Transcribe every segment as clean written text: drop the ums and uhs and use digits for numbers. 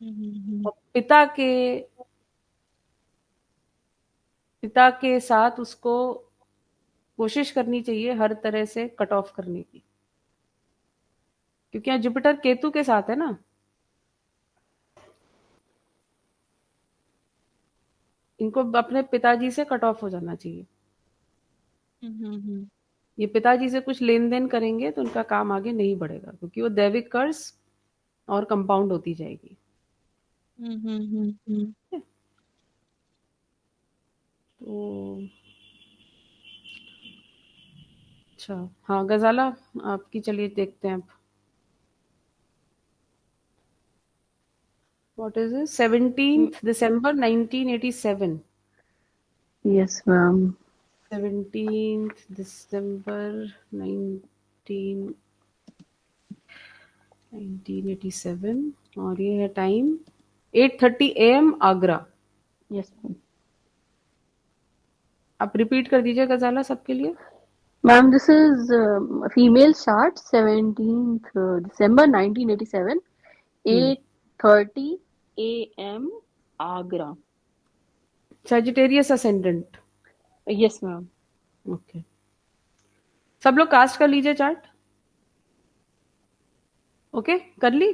और पिता के साथ उसको कोशिश करनी चाहिए हर तरह से कट ऑफ करने की, क्योंकि यहाँ जुपिटर केतु के साथ है ना। इनको अपने पिताजी से कट ऑफ हो जाना चाहिए। ये पिताजी से कुछ लेन देन करेंगे तो उनका काम आगे नहीं बढ़ेगा, क्योंकि वो दैविक कर्ज और कंपाउंड होती जाएगी। तो अच्छा, हाँ गजाला आपकी, चलिए देखते हैं अब। What is it? 17th December 1987। Yes ma'am. 17th December 1987, और ये है time 8:30 AM Agra. Yes ma'am. आप रिपीट कर दीजिए गजाला सबके लिए। Ma'am this is female chart 17th December 1987, 8:30 AM Agra. Sagittarius ascendant. Yes ma'am. Okay, सब लोग कास्ट कर लीजिए चार्ट। ओके, कर ली।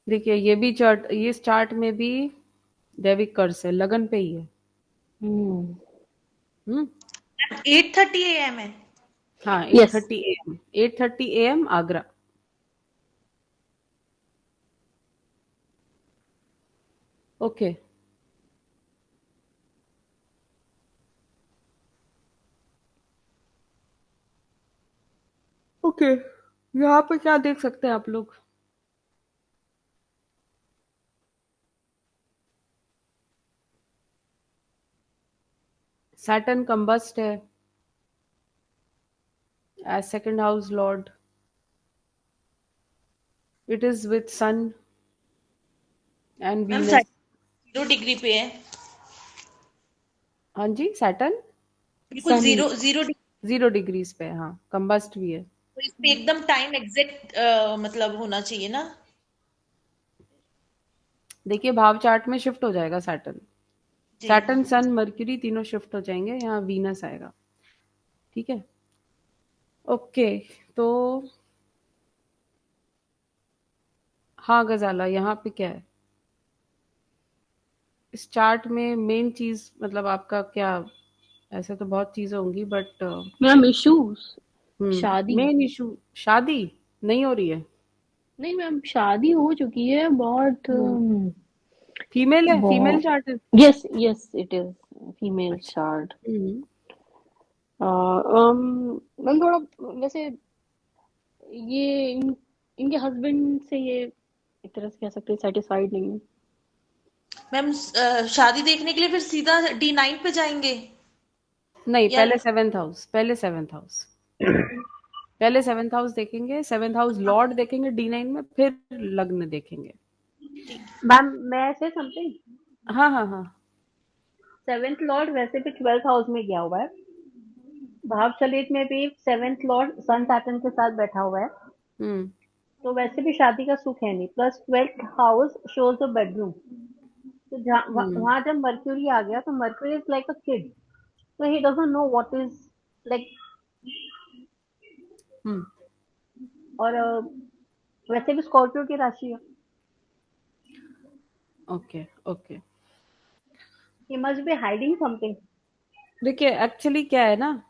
देखिए ये भी चार्ट, ये इस चार्ट में भी दैविक कर्स है, लगन पे ही है। 8:30 AM है। हाँ, Yes. 8:30 AM Agra. Okay, okay, यहाँ पे क्या देख सकते हैं आप लोग? सैटर्न कंबस्ट है as second house lord. It is with sun and ma'am Venus. 0 degree पे है। हाँ जी, सैटर्न बिल्कुल जीरो जीरो 0 डिग्रीज पे है, हाँ, कंबस्ट भी है। तो इसमें एकदम टाइम एग्जैक्ट मतलब होना चाहिए ना। देखिए भाव चार्ट में शिफ्ट हो जाएगा सैटर्न। जी सैटर्न, सन, मर्क्यूरी तीनों शिफ्ट हो जाएंगे, यहाँ वीनस आएगा। ठीक है, ओके। तो हाँ गजाला, यहाँ पे क्या है इस चार्ट में मेन चीज, मतलब आपका क्या? ऐसे तो बहुत चीजें होंगी, बट मैम इश्यूज शादी। मेन इशू शादी नहीं हो रही है। नहीं मैम, शादी हो चुकी है बहुत। फीमेल है, फीमेल चार्ट है। Yes yes it is female अच्छा। चार्ट। मैम थोड़ा वैसे ये इनके हस्बैंड से ये एक तरह से कह सकते हैं सेटिस्फाइड नहीं है। मैम शादी देखने के लिए फिर सीधा D9 पे जाएंगे नहीं, या पहले सेवेंथ हाउस, पहले सेवेंथ हाउस देखेंगे, सेवेंथ हाउस लॉर्ड देखेंगे D9 में, फिर लग्न देखेंगे। मैम मैं से समथिंग हाँ हाँ हाँ। सेवेंथ लॉर्ड वैसे भी 12th हाउस में गया हुआ है। भाव चलित में भी सेवेंथ लॉर्ड सन सैटर्न के साथ बैठा हुआ है, हम्म तो वैसे भी शादी का सुख है नहीं। Plus 12th house shows the bedroom, तो वहां जब मर्क्यूरी आ गया तो mercury is like a kid, so he doesn't know what is like। और वैसे भी स्कॉर्पियो की राशि है। Okay okay. he must be hiding something। देखिए एक्चुअली क्या है ना,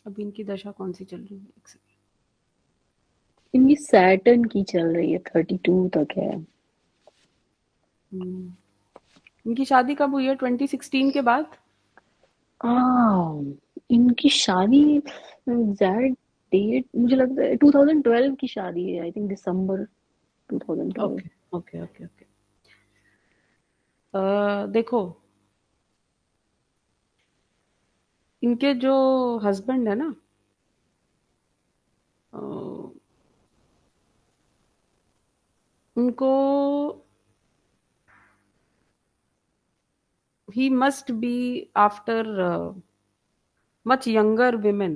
अभी इनकी दशा कौन सी चल रही है, एक सेकंड। इनकी सैटर्न की चल रही है, 32 तक है। इनकी शादी कब हुई है? 2016 के बाद। इनकी शादी एग्जैक्ट डेट मुझे लगता है 2012 की शादी है, I think December. 2012। Okay okay okay okay. देखो, इनके जो हस्बैंड है ना, अ, उनको he must be after much younger women।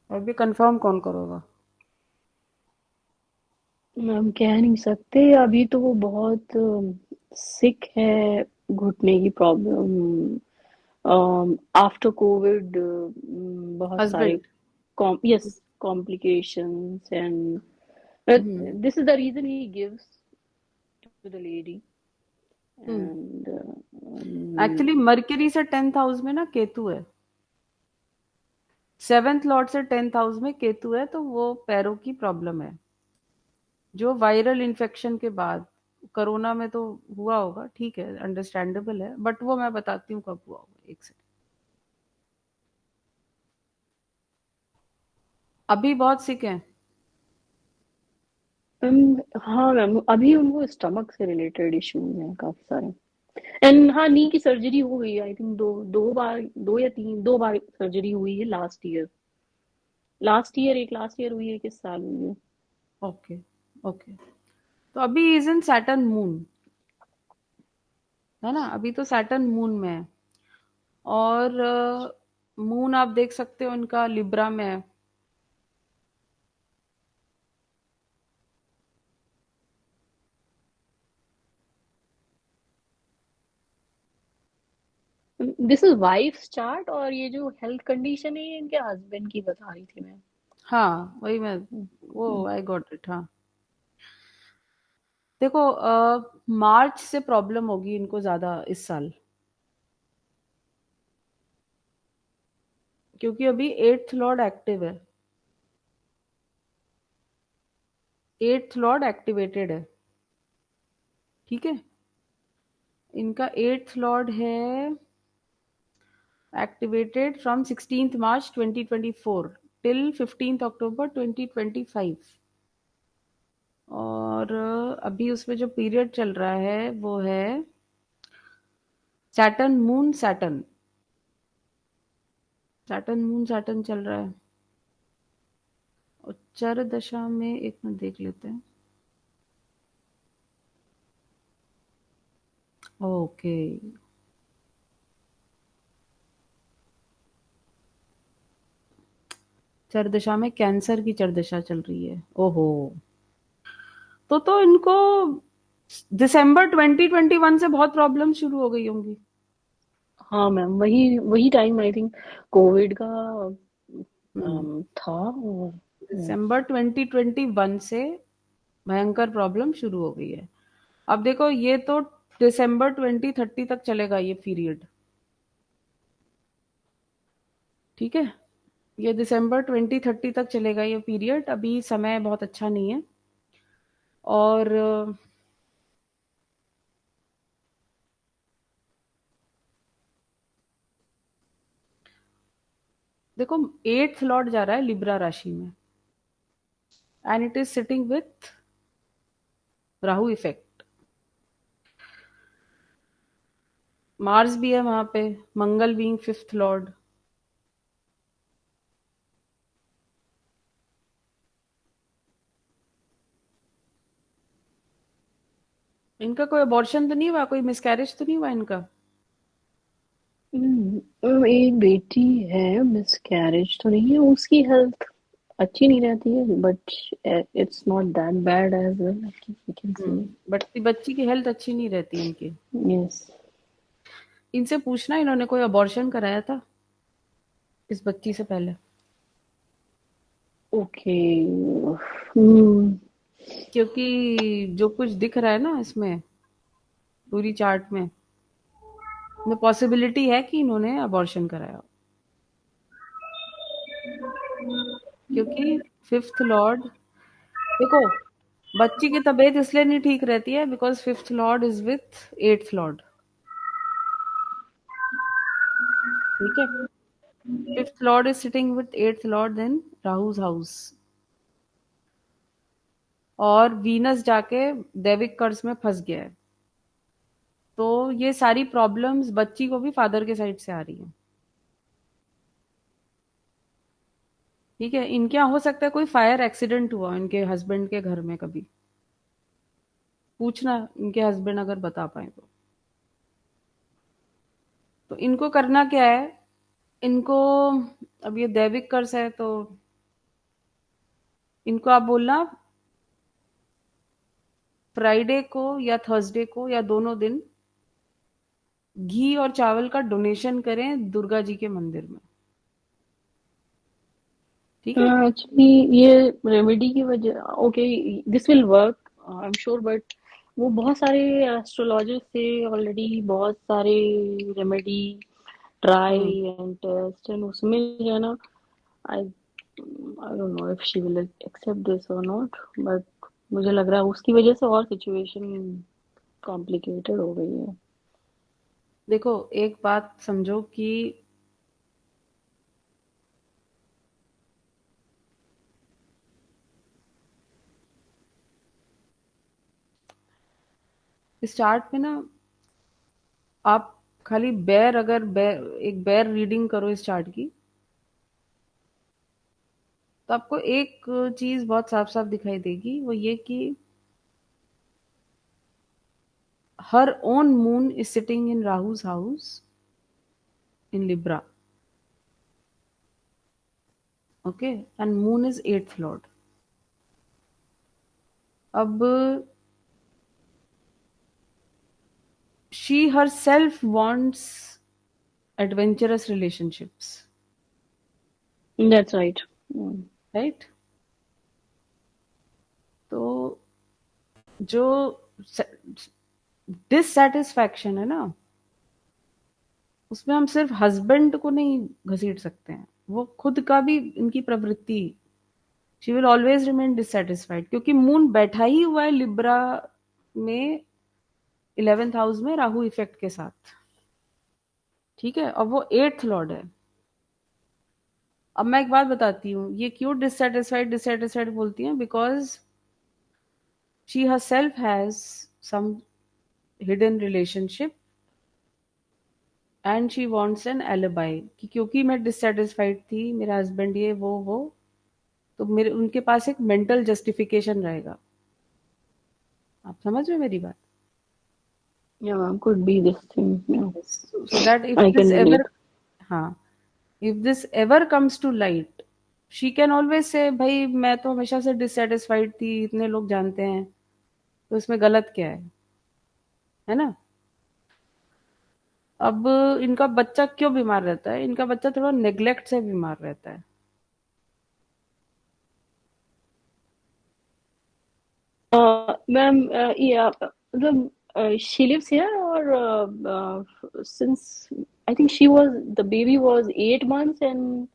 अभी कंफर्म कौन करोगा? मैम कह नहीं सकते, अभी तो वो बहुत सिक है, घुटने की प्रॉब्लम, आफ्टर कोविड बहुत सारे husband. Yes complications, and this is the reason he gives to the lady, and actually mercury से 10th हाउस में ना केतु है, 7th लॉर्ड से 10th हाउस में केतु है, तो वो पैरों की प्रॉब्लम है, जो वायरल इन्फेक्शन के बाद कोरोना में तो हुआ होगा, ठीक है, अंडरस्टैंडेबल है, बट वो मैं बताती हूँ कब हुआ होगा, एक सेकंड। अभी बहुत सिक है। हाँ मैम, अभी उनको स्टमक से रिलेटेड इश्यूज हैं काफी सारे, एंड हाँ नी की सर्जरी हो गई, आई थिंक दो बार, दो बार सर्जरी हुई है लास्ट ईयर हुई है, किस साल हुई है? Okay okay. तो अभी इज इन सैटर्न मून, है ना, अभी तो सैटर्न मून में है, और मून आप देख सकते हो इनका लिब्रा में है। दिस इज वाइफ्स चार्ट, और ये जो हेल्थ कंडीशन है ये इनके हस्बैंड की बता रही थी मैं। हाँ वही मैं, वो आई गॉट इट। हाँ देखो, मार्च से प्रॉब्लम होगी इनको ज्यादा इस साल, क्योंकि अभी 8th लॉर्ड एक्टिव है, 8th लॉर्ड एक्टिवेटेड है, ठीक है। इनका 8th लॉर्ड है activated from 16th March 2024 till 15th अक्टूबर 2025, और अभी उसमें जो पीरियड चल रहा है वो है Saturn moon Saturn, Saturn moon Saturn चल रहा है, और चर दशा में एक मिनट देख लेते हैं। ओके, चरदशा में कैंसर की चरदशा चल रही है, ओहो। तो इनको दिसंबर 2021 से बहुत प्रॉब्लम शुरू हो गई होंगी। हाँ मैम, वही वही टाइम आई थिंक कोविड का हम्म, था, और दिसंबर 2021 से भयंकर प्रॉब्लम शुरू हो गई है। अब देखो, ये तो दिसंबर 2030 तक चलेगा ये पीरियड, ठीक है, ये दिसंबर 2030 तक चलेगा ये पीरियड, अभी समय बहुत अच्छा नहीं है। और देखो, 8th लॉर्ड जा रहा है लिब्रा राशि में, and it is sitting with Rahu effect, Mars भी है वहां पे, मंगल बीइंग 5th लॉर्ड। इनका कोई अबॉर्शन तो नहीं हुआ, कोई मिसकैरेज तो नहीं हुआ इनका? एक बेटी है, मिसकैरेज तो नहीं है, उसकी हेल्थ अच्छी नहीं रहती है, but it's not that bad as well, we can say. But बच्ची की हेल्थ अच्छी नहीं रहती इनकी। यस। इनसे पूछना इन्होंने कोई अबॉर्शन कराया था इस बच्ची से पहले, ओके। हम्म। क्योंकि जो कुछ दिख रहा है ना इसमें पूरी चार्ट में पॉसिबिलिटी है कि इन्होंने अबॉर्शन कराया हो। क्योंकि 5th लॉर्ड, देखो, बच्ची की तबीयत इसलिए नहीं ठीक रहती है because 5th Lord is with 8th Lord, ठीक है। 5th lord is sitting with 8th lord in Rahu's house, और वीनस जाके दैविक कर्ज में फंस गया है। तो ये सारी प्रॉब्लम्स बच्ची को भी फादर के साइड से आ रही है। ठीक है, इनके यहाँ हो सकता है कोई फायर एक्सीडेंट हुआ इनके हस्बैंड के घर में कभी, पूछना इनके हस्बैंड अगर बता पाए तो। तो इनको करना क्या है, इनको, अब ये दैविक कर्ज है तो इनको आप बोलना फ्राइडे को या थर्सडे को या दोनों दिन घी और चावल का डोनेशन करें दुर्गा जी के मंदिर में। ठीक है, एक्चुअली ये रेमेडी की वजह, okay this will work I am sure, but वो बहुत सारे एस्ट्रोलॉजर्स थे ऑलरेडी, बहुत सारे remedy try and test, and उसमें जो है ना, I I don't know if she will accept this or not, but मुझे लग रहा है उसकी वजह से और सिचुएशन कॉम्प्लिकेटेड हो गई है। देखो एक बात समझो कि इस चार्ट में ना, आप खाली बेर, अगर बेर, एक बेर रीडिंग करो इस चार्ट की, तो आपको एक चीज बहुत साफ साफ दिखाई देगी, वो ये कि her own moon is sitting in Rahu's house in Libra. Okay, and moon is 8th lord. अब she herself wants adventurous relationships, that's right. right? तो जो डिससेटिस्फैक्शन है ना, उसमें हम सिर्फ हस्बैंड को नहीं घसीट सकते हैं, वो खुद का भी इनकी प्रवृत्ति, she will always remain dissatisfied, क्योंकि मून बैठा ही हुआ है लिब्रा में 11th हाउस में राहु इफेक्ट के साथ। ठीक है, और वो 8th लॉर्ड है। अब मैं एक बात बताती हूँ, ये क्यों डिससेटिस्फाइड डिससेटिस्फाइड बोलती हैं, because she herself has some hidden relationship and she wants an alibi, कि क्योंकि मैं डिससेटिस्फाइड थी, मेरा हस्बैंड ये वो, तो मेरे उनके पास एक मेंटल जस्टिफिकेशन रहेगा। आप समझ रहे हो मेरी बात? Yeah, could be this thing. Yeah, So that if I this can ever, relate. हाँ, if this ever comes to light, she can always say, भाई मैं तो हमेशा से डिससेटिस्फाइड थी, इतने लोग जानते हैं, तो इसमें गलत क्या है ना? अब इनका बच्चा क्यों बीमार रहता है, इनका बच्चा थोड़ा नेग्लेक्ट से बीमार रहता है। Ma'am, yeah, she lives here, or since I think the baby was 8 months, and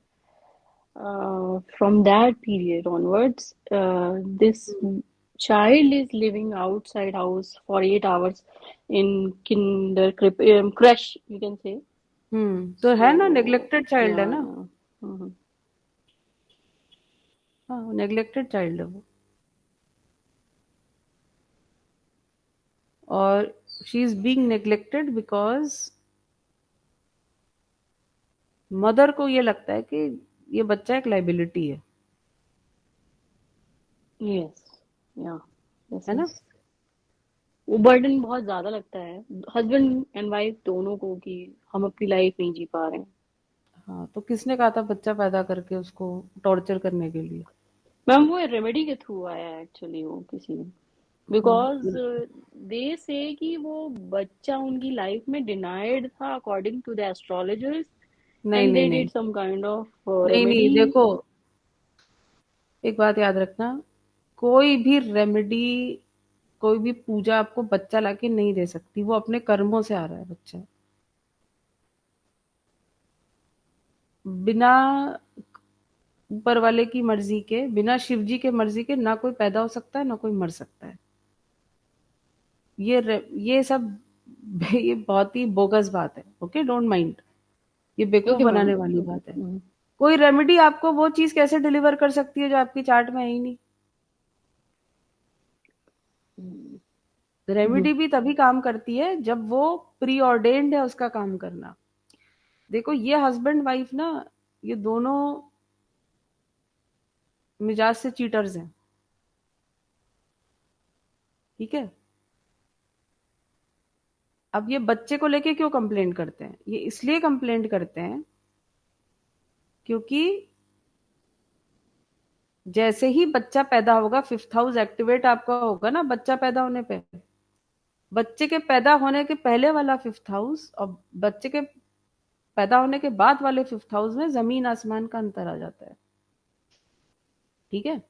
from that period onwards, this child is living outside house for 8 hours in crash, you can say. तो है ना, So, neglected child है yeah, ना, yeah. Mhm. हाँ neglected child है वो, और she is being neglected because mother को ये लगता है कि ये बच्चा एक लाइबिलिटी है Yes, yeah, this है ना? is वो बर्डन बहुत ज्यादा लगता है हस्बैंड एंड वाइफ दोनों को कि हम अपनी लाइफ नहीं जी पा रहे हैं। हाँ, तो किसने कहा था बच्चा पैदा करके उसको टॉर्चर करने के लिए? मैम वो रेमेडी के थ्रू आया एक्चुअली, वो किसी बिकॉज दे से कि वो बच्चा उनकी लाइफ में डिनाइड था अकॉर्डिंग टू द एस्ट्रोलॉजर्स, नहीं एंड नहीं दे नहीं डिड सम काइंड ऑफ नहीं नहीं, रेमेडी। देखो एक बात याद रखना, कोई भी रेमेडी, कोई भी पूजा आपको बच्चा लाके नहीं दे सकती, वो अपने कर्मों से आ रहा है बच्चा, बिना ऊपर वाले की मर्जी के, बिना शिव जी के मर्जी के ना कोई पैदा हो सकता है ना कोई मर सकता है। ये सब ये बहुत ही बोगस बात है। Okay, don't mind. ये बेवकूफ ओके मैम। बनाने वाली बात है। कोई रेमेडी आपको वो चीज कैसे डिलीवर कर सकती है जो आपकी चार्ट में है ही नहीं। रेमेडी भी तभी काम करती है जब वो प्री ऑर्डेन्ड है उसका काम करना। देखो ये हस्बैंड वाइफ ना, ये दोनों मिजाज से चीटर्स हैं, ठीक है। अब ये बच्चे को लेके क्यों कंप्लेंट करते हैं, ये इसलिए कंप्लेंट करते हैं क्योंकि जैसे ही बच्चा पैदा होगा, 5th हाउस एक्टिवेट आपका होगा ना बच्चा पैदा होने पे, बच्चे के पैदा होने के पहले वाला 5th हाउस और बच्चे के पैदा होने के बाद वाले 5th हाउस में जमीन आसमान का अंतर आ जाता है, ठीक है।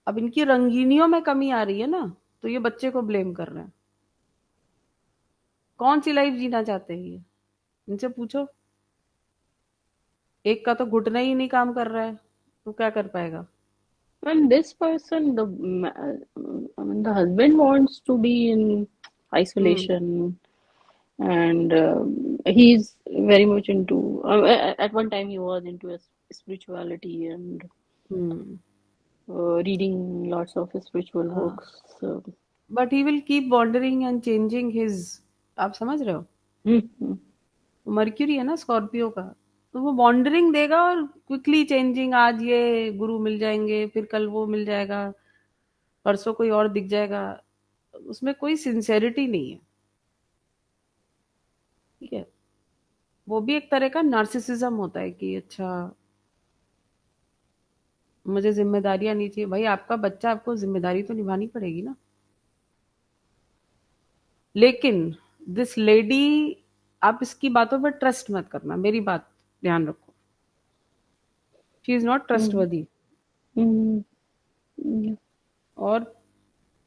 अब इनकी रंगीनियों में कमी आ रही है ना, तो ये बच्चे को ब्लेम कर रहे हैं। कौन सी लाइफ जीना चाहते हैं ये, इनसे पूछो। एक का तो घुटना ही नहीं काम कर रहा है, तो क्या कर पाएगा। And this person, I mean, the husband wants to be in isolation, and he's very much into. At one time, he was into spirituality and reading lots of spiritual books. So, but he will keep wandering and changing his, आप समझ रहे हो। Mercury है ना Scorpio का, तो वो wandering देगा और क्विकली चेंजिंग। आज ये गुरु मिल जाएंगे, फिर कल वो मिल जाएगा, परसों कोई और दिख जाएगा। उसमें कोई सिंसेरिटी नहीं है, ठीक है। वो भी एक तरह का नार्सिसिज्म होता है कि अच्छा मुझे जिम्मेदारियां नहीं चाहिए। भाई आपका बच्चा, आपको जिम्मेदारी तो निभानी पड़ेगी ना। लेकिन दिस लेडी, आप इसकी बातों पर ट्रस्ट मत करना, मेरी बात ध्यान रखो। She is not trustworthy. और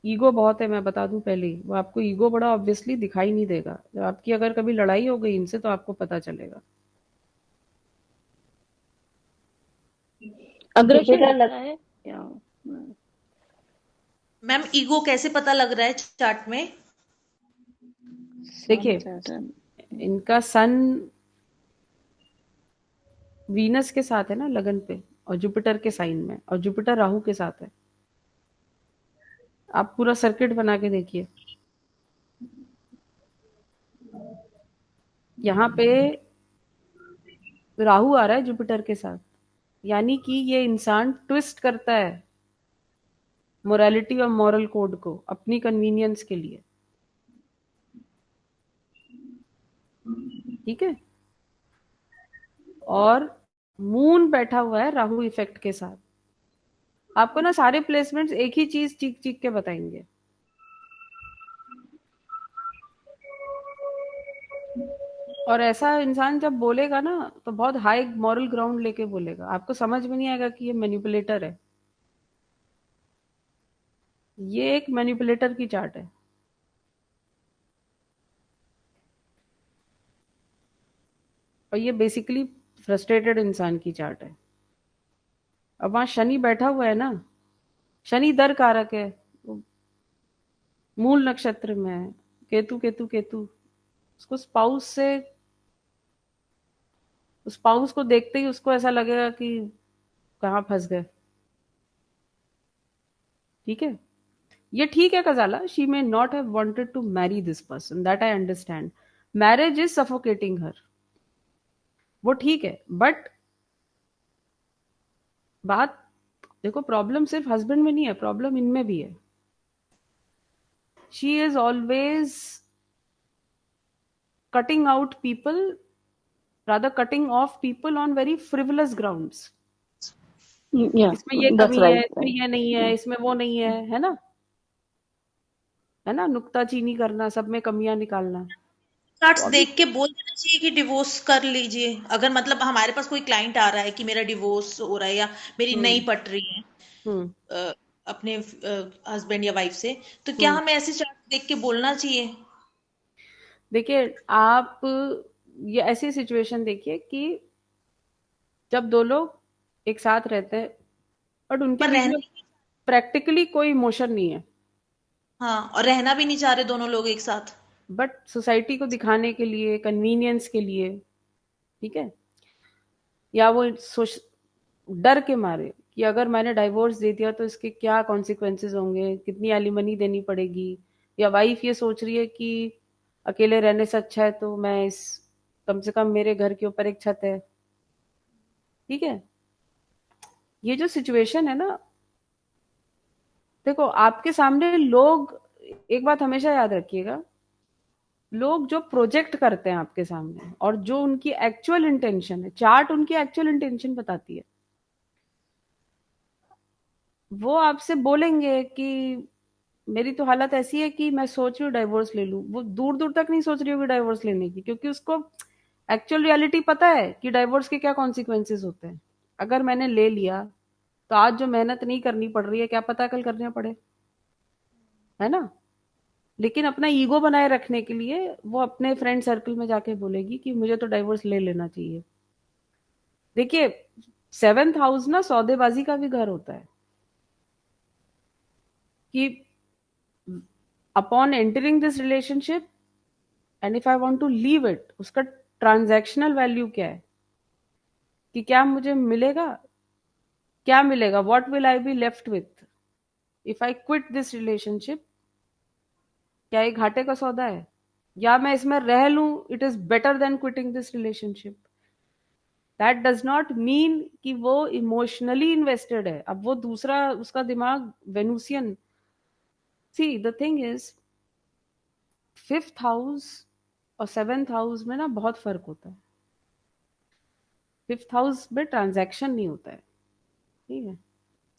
ईगो बहुत है, मैं बता दूं पहले ही। वो आपको ईगो बड़ा ऑब्वियसली दिखाई नहीं देगा। जब आपकी अगर कभी लड़ाई हो गई इनसे तो आपको पता चलेगा। अग्रेशन Jupiter लगता है क्या? मैम ईगो कैसे पता लग रहा है चार्ट में? देखिए इनका सन वीनस के साथ है ना लगन पे, और जुपिटर के साइन में, और जुपिटर राहु के साथ है। आप पूरा सर्किट बना के देखिए, यहाँ पे राहु आ रहा है जुपिटर के साथ, यानी कि ये इंसान ट्विस्ट करता है मोरालिटी और मॉरल कोड को अपनी कन्वीनियंस के लिए, ठीक है। और मून बैठा हुआ है राहु इफेक्ट के साथ। आपको ना सारे प्लेसमेंट्स एक ही चीज चीख चीख के बताएंगे। और ऐसा इंसान जब बोलेगा ना तो बहुत हाई मॉरल ग्राउंड लेके बोलेगा, आपको समझ में नहीं आएगा कि ये मैनिपुलेटर है। ये एक मैनिपुलेटर की चार्ट है। और ये बेसिकली फ्रस्ट्रेटेड इंसान की चार्ट है। अब वहां शनि बैठा हुआ है ना, शनि दर कारक है, मूल नक्षत्र में है। केतु केतु केतु, उसको स्पाउस को देखते ही उसको ऐसा लगेगा कि कहाँ फंस गए, ठीक है। ये ठीक है Ghazala, she may not have wanted to marry this person, that I understand. Marriage is suffocating her, वो ठीक है। बट बात देखो, प्रॉब्लम सिर्फ हस्बैंड में नहीं है, प्रॉब्लम इनमें भी है। She is always cutting out people, rather cutting off people on very frivolous grounds. Yeah, इसमें ये that's कमी है, right, इसमें right. ये नहीं है, इसमें वो नहीं है ना, है ना। नुक्ताचीनी करना, सब में कमियां निकालना। चार्ट्स देख के बोल देना चाहिए कि डिवोर्स कर लीजिए। अगर मतलब हमारे पास कोई क्लाइंट आ रहा है कि मेरा डिवोर्स हो रहा है या मेरी नहीं पट रही है अपने हस्बैंड या वाइफ से, तो क्या हमें ऐसे चार्ट देख के बोलना चाहिए? देखिए आप ये ऐसी सिचुएशन देखिए कि जब दो लोग एक साथ रहते हैं और उनके पर बीच रहना, में प्रैक्टिकली कोई इमोशन नहीं है, हाँ, और रहना भी नहीं चाह रहे दोनों लोग एक साथ। बट सोसाइटी को दिखाने के लिए, कन्वीनियंस के लिए, ठीक है, या वो डर के मारे कि अगर मैंने डाइवोर्स दे दिया तो इसके क्या कॉन्सिक्वेंसेस होंगे, कितनी एलिमनी देनी पड़ेगी, या वाइफ ये सोच रही है कि अकेले रहने से अच्छा है तो मैं इस, कम से कम मेरे घर के ऊपर एक छत है, ठीक है। ये जो सिचुएशन है ना, देखो आपके सामने लोग, एक बात हमेशा याद रखिएगा, लोग जो प्रोजेक्ट करते हैं आपके सामने और जो उनकी एक्चुअल इंटेंशन है, चार्ट उनकी एक्चुअल इंटेंशन बताती है। वो आपसे बोलेंगे कि मेरी तो हालत ऐसी है कि मैं सोच रही हूँ डाइवोर्स ले लूं, वो दूर दूर तक नहीं सोच रही होगी डाइवोर्स लेने की, क्योंकि उसको एक्चुअल रियलिटी पता है कि डाइवोर्स के क्या कॉन्सिक्वेंसेस होते हैं। अगर मैंने ले लिया तो आज जो मेहनत नहीं करनी पड़ रही है, क्या पता कल करना पड़े, है ना। लेकिन अपना ईगो बनाए रखने के लिए वो अपने फ्रेंड सर्कल में जाके बोलेगी कि मुझे तो डाइवोर्स ले लेना चाहिए। देखिए, 7th हाउस ना सौदेबाजी का भी घर होता है, कि upon entering this relationship and if I want to leave it, उसका ट्रांजैक्शनल वैल्यू क्या है, कि क्या मुझे मिलेगा, क्या मिलेगा, what will I be left with if I quit this relationship. क्या ये घाटे का सौदा है, या मैं इसमें रह लूं, it is better than quitting this relationship. That does not mean कि वो इमोशनली इन्वेस्टेड है। अब वो दूसरा, उसका दिमाग Venusian, see the thing is 5th house और 7th हाउस में ना बहुत फर्क होता है। 5th हाउस में ट्रांजैक्शन नहीं होता है, ठीक है,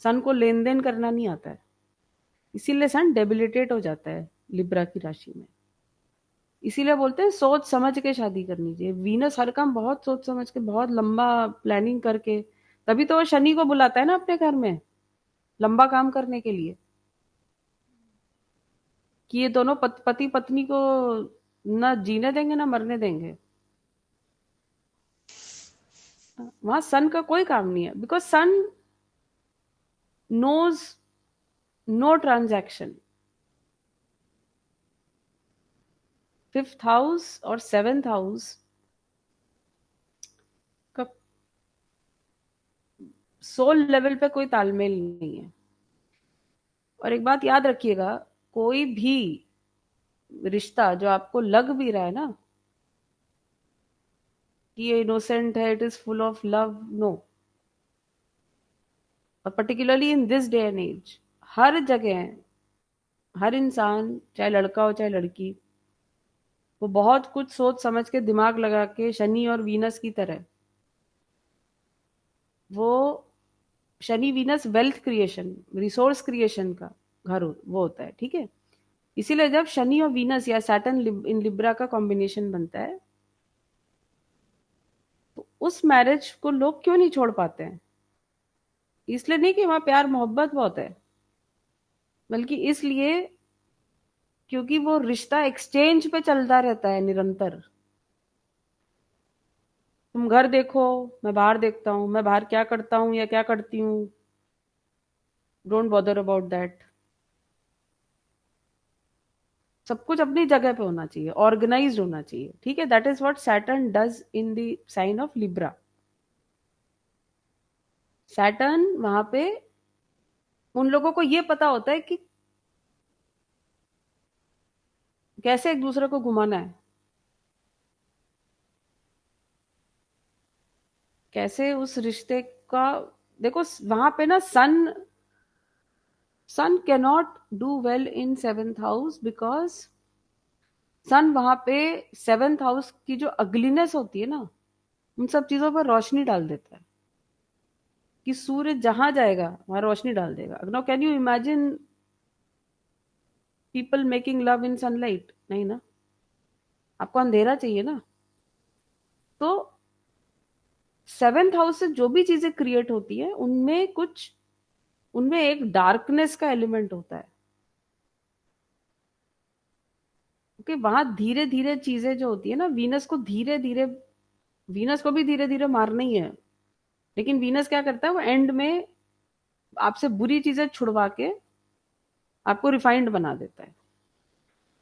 सन को लेन देन करना नहीं आता है, इसीलिए सन डेबिलिटेट हो जाता है लिब्रा की राशि में। इसीलिए बोलते हैं सोच समझ के शादी करनी चाहिए। वीनस हर काम बहुत सोच समझ के, बहुत लंबा प्लानिंग करके, तभी तो वो शनि को बुलाता है ना अपने घर में लंबा काम करने के लिए, कि ये दोनों पति पत्नी को ना जीने देंगे ना मरने देंगे। वहां सन का कोई काम नहीं है, because sun knows no transaction. 5th house और 7th हाउस का सोल लेवल पे कोई तालमेल नहीं है। और एक बात याद रखिएगा, कोई भी रिश्ता जो आपको लग भी रहा है ना कि ये इनोसेंट है, it is full of love, no. और particularly in this day and age, हर जगह, हर इंसान, चाहे लड़का हो चाहे लड़की, वो बहुत कुछ सोच समझ के दिमाग लगा के, शनि और वीनस की तरह, वो Shani Venus wealth creation, resource creation का घर वो होता है, ठीक है। इसीलिए जब शनि और वीनस या सैटर्न इन लिब्रा का कॉम्बिनेशन बनता है, तो उस मैरिज को लोग क्यों नहीं छोड़ पाते हैं? इसलिए नहीं कि वहां प्यार मोहब्बत बहुत है, बल्कि इसलिए क्योंकि वो रिश्ता एक्सचेंज पे चलता रहता है निरंतर। तुम घर देखो, मैं बाहर देखता हूँ, मैं बाहर क्या करता हूँ या क्या करती हूँ, डोंट बॉदर अबाउट दैट। सब कुछ अपनी जगह पे होना चाहिए, ऑर्गेनाइज्ड होना चाहिए, ठीक है। That is what Saturn does in the sign of Libra. Saturn वहां पे उन लोगों को ये पता होता है कि कैसे एक दूसरे को घुमाना है, कैसे उस रिश्ते का, देखो वहां पे ना sun cannot do well in 7th house, because sun वहां पे 7th हाउस की जो अगलीनेस होती है ना, उन सब चीजों पर रोशनी डाल देता है, कि सूर्य जहां जाएगा वहां रोशनी डाल देगा। Now can you imagine people making love in sunlight? नहीं ना, आपको अंधेरा चाहिए ना। तो 7th हाउस से जो भी चीजें क्रिएट होती है, उनमें एक डार्कनेस का एलिमेंट होता है, क्योंकि वहां धीरे धीरे चीजें जो होती है ना, वीनस को भी धीरे धीरे मारना ही है। लेकिन वीनस क्या करता है, वो एंड में आपसे बुरी चीजें छुड़वा के आपको रिफाइंड बना देता है।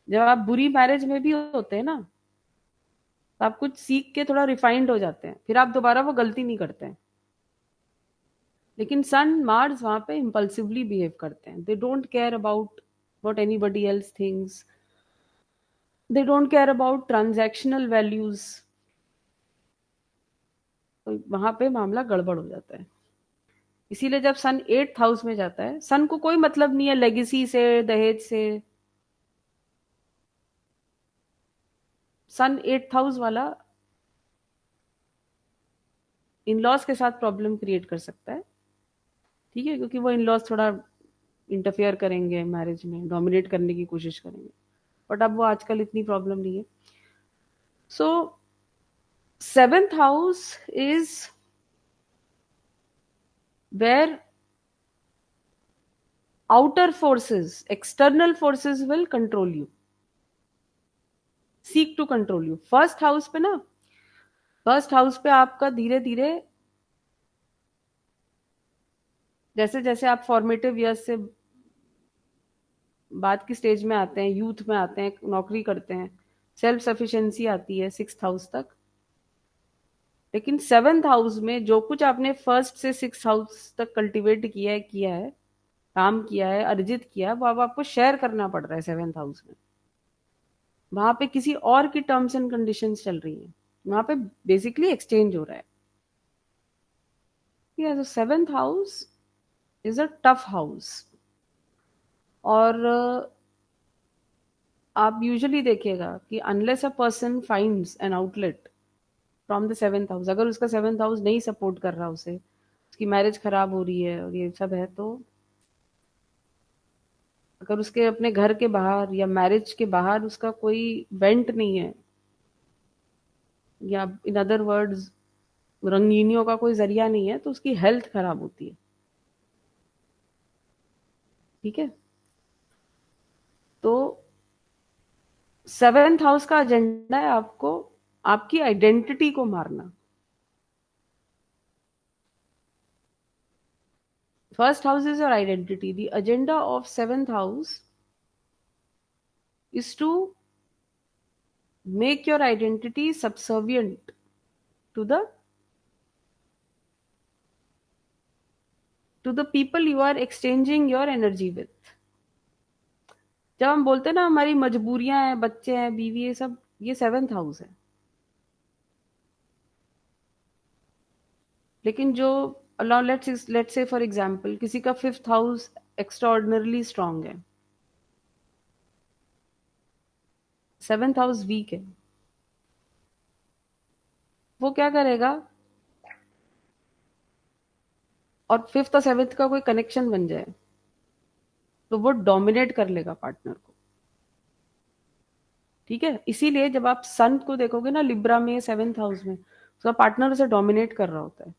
जब आप बुरी मैरिज में भी होते हैं ना, तो आप कुछ सीख के थोड़ा रिफाइंड हो जाते हैं, फिर आप दोबारा वो गलती नहीं करते हैं। लेकिन सन मार्स वहां पे इम्पल्सिवली बिहेव करते हैं, they don't care about what anybody else things, they don't care about transactional values. तो वहां पे मामला गड़बड़ हो जाता है। इसीलिए जब सन 8th हाउस में जाता है, सन को कोई मतलब नहीं है लेगेसी से, दहेज से। सन 8th हाउस वाला इन लॉज के साथ प्रॉब्लम क्रिएट कर सकता है, ठीक है, क्योंकि वो इन लॉज थोड़ा इंटरफेयर करेंगे मैरिज में, डोमिनेट करने की कोशिश करेंगे। बट अब वो आजकल इतनी प्रॉब्लम नहीं है। So 7th house is where outer forces, external forces will control you, seek to control you. First house पे ना, फर्स्ट हाउस पे आपका धीरे धीरे जैसे जैसे आप फॉर्मेटिव ईयर्स से बाद की स्टेज में आते हैं, यूथ में आते हैं, नौकरी करते हैं, सेल्फ सफिशिएंसी आती है 6th हाउस तक। लेकिन 7th हाउस में जो कुछ आपने फर्स्ट से 6th हाउस तक कल्टीवेट किया है, काम किया है, अर्जित किया है, वो अब आपको शेयर करना पड़ रहा है 7th हाउस में। वहां पे किसी और की टर्म्स एंड कंडीशंस चल रही हैं, वहां पे बेसिकली एक्सचेंज हो रहा है। ठीक है, तो 7th house is a tough house. और आप यूजुअली देखिएगा कि unless a person finds an outlet from the 7th house, अगर उसका 7th हाउस नहीं सपोर्ट कर रहा उसे, उसकी मैरिज खराब हो रही है और ये सब है, तो अगर उसके अपने घर के बाहर या मैरिज के बाहर उसका कोई वेंट नहीं है, या इन अदर वर्ड्स रंगीनियों का कोई जरिया नहीं है, तो उसकी हेल्थ खराब होती है। ठीक है, तो 7th हाउस का एजेंडा है आपको आपकी आइडेंटिटी को मारना। First house is your identity. The agenda of 7th house is to make your identity subservient to the people you are exchanging your energy with. जब हम बोलते हैं ना हमारी मजबूरियां हैं, बच्चे हैं, बीवी, ये सब, ये 7th हाउस है। लेकिन जो लेट्स से फॉर एग्जांपल किसी का 5th हाउस एक्स्ट्राऑर्डिनरली स्ट्रांग है, 7th हाउस वीक है, वो क्या करेगा, और 5th और 7th का कोई कनेक्शन बन जाए तो वो डोमिनेट कर लेगा पार्टनर को। ठीक है, इसीलिए जब आप सन को देखोगे ना लिब्रा में 7th हाउस में, उसका पार्टनर उसे डोमिनेट कर रहा होता है।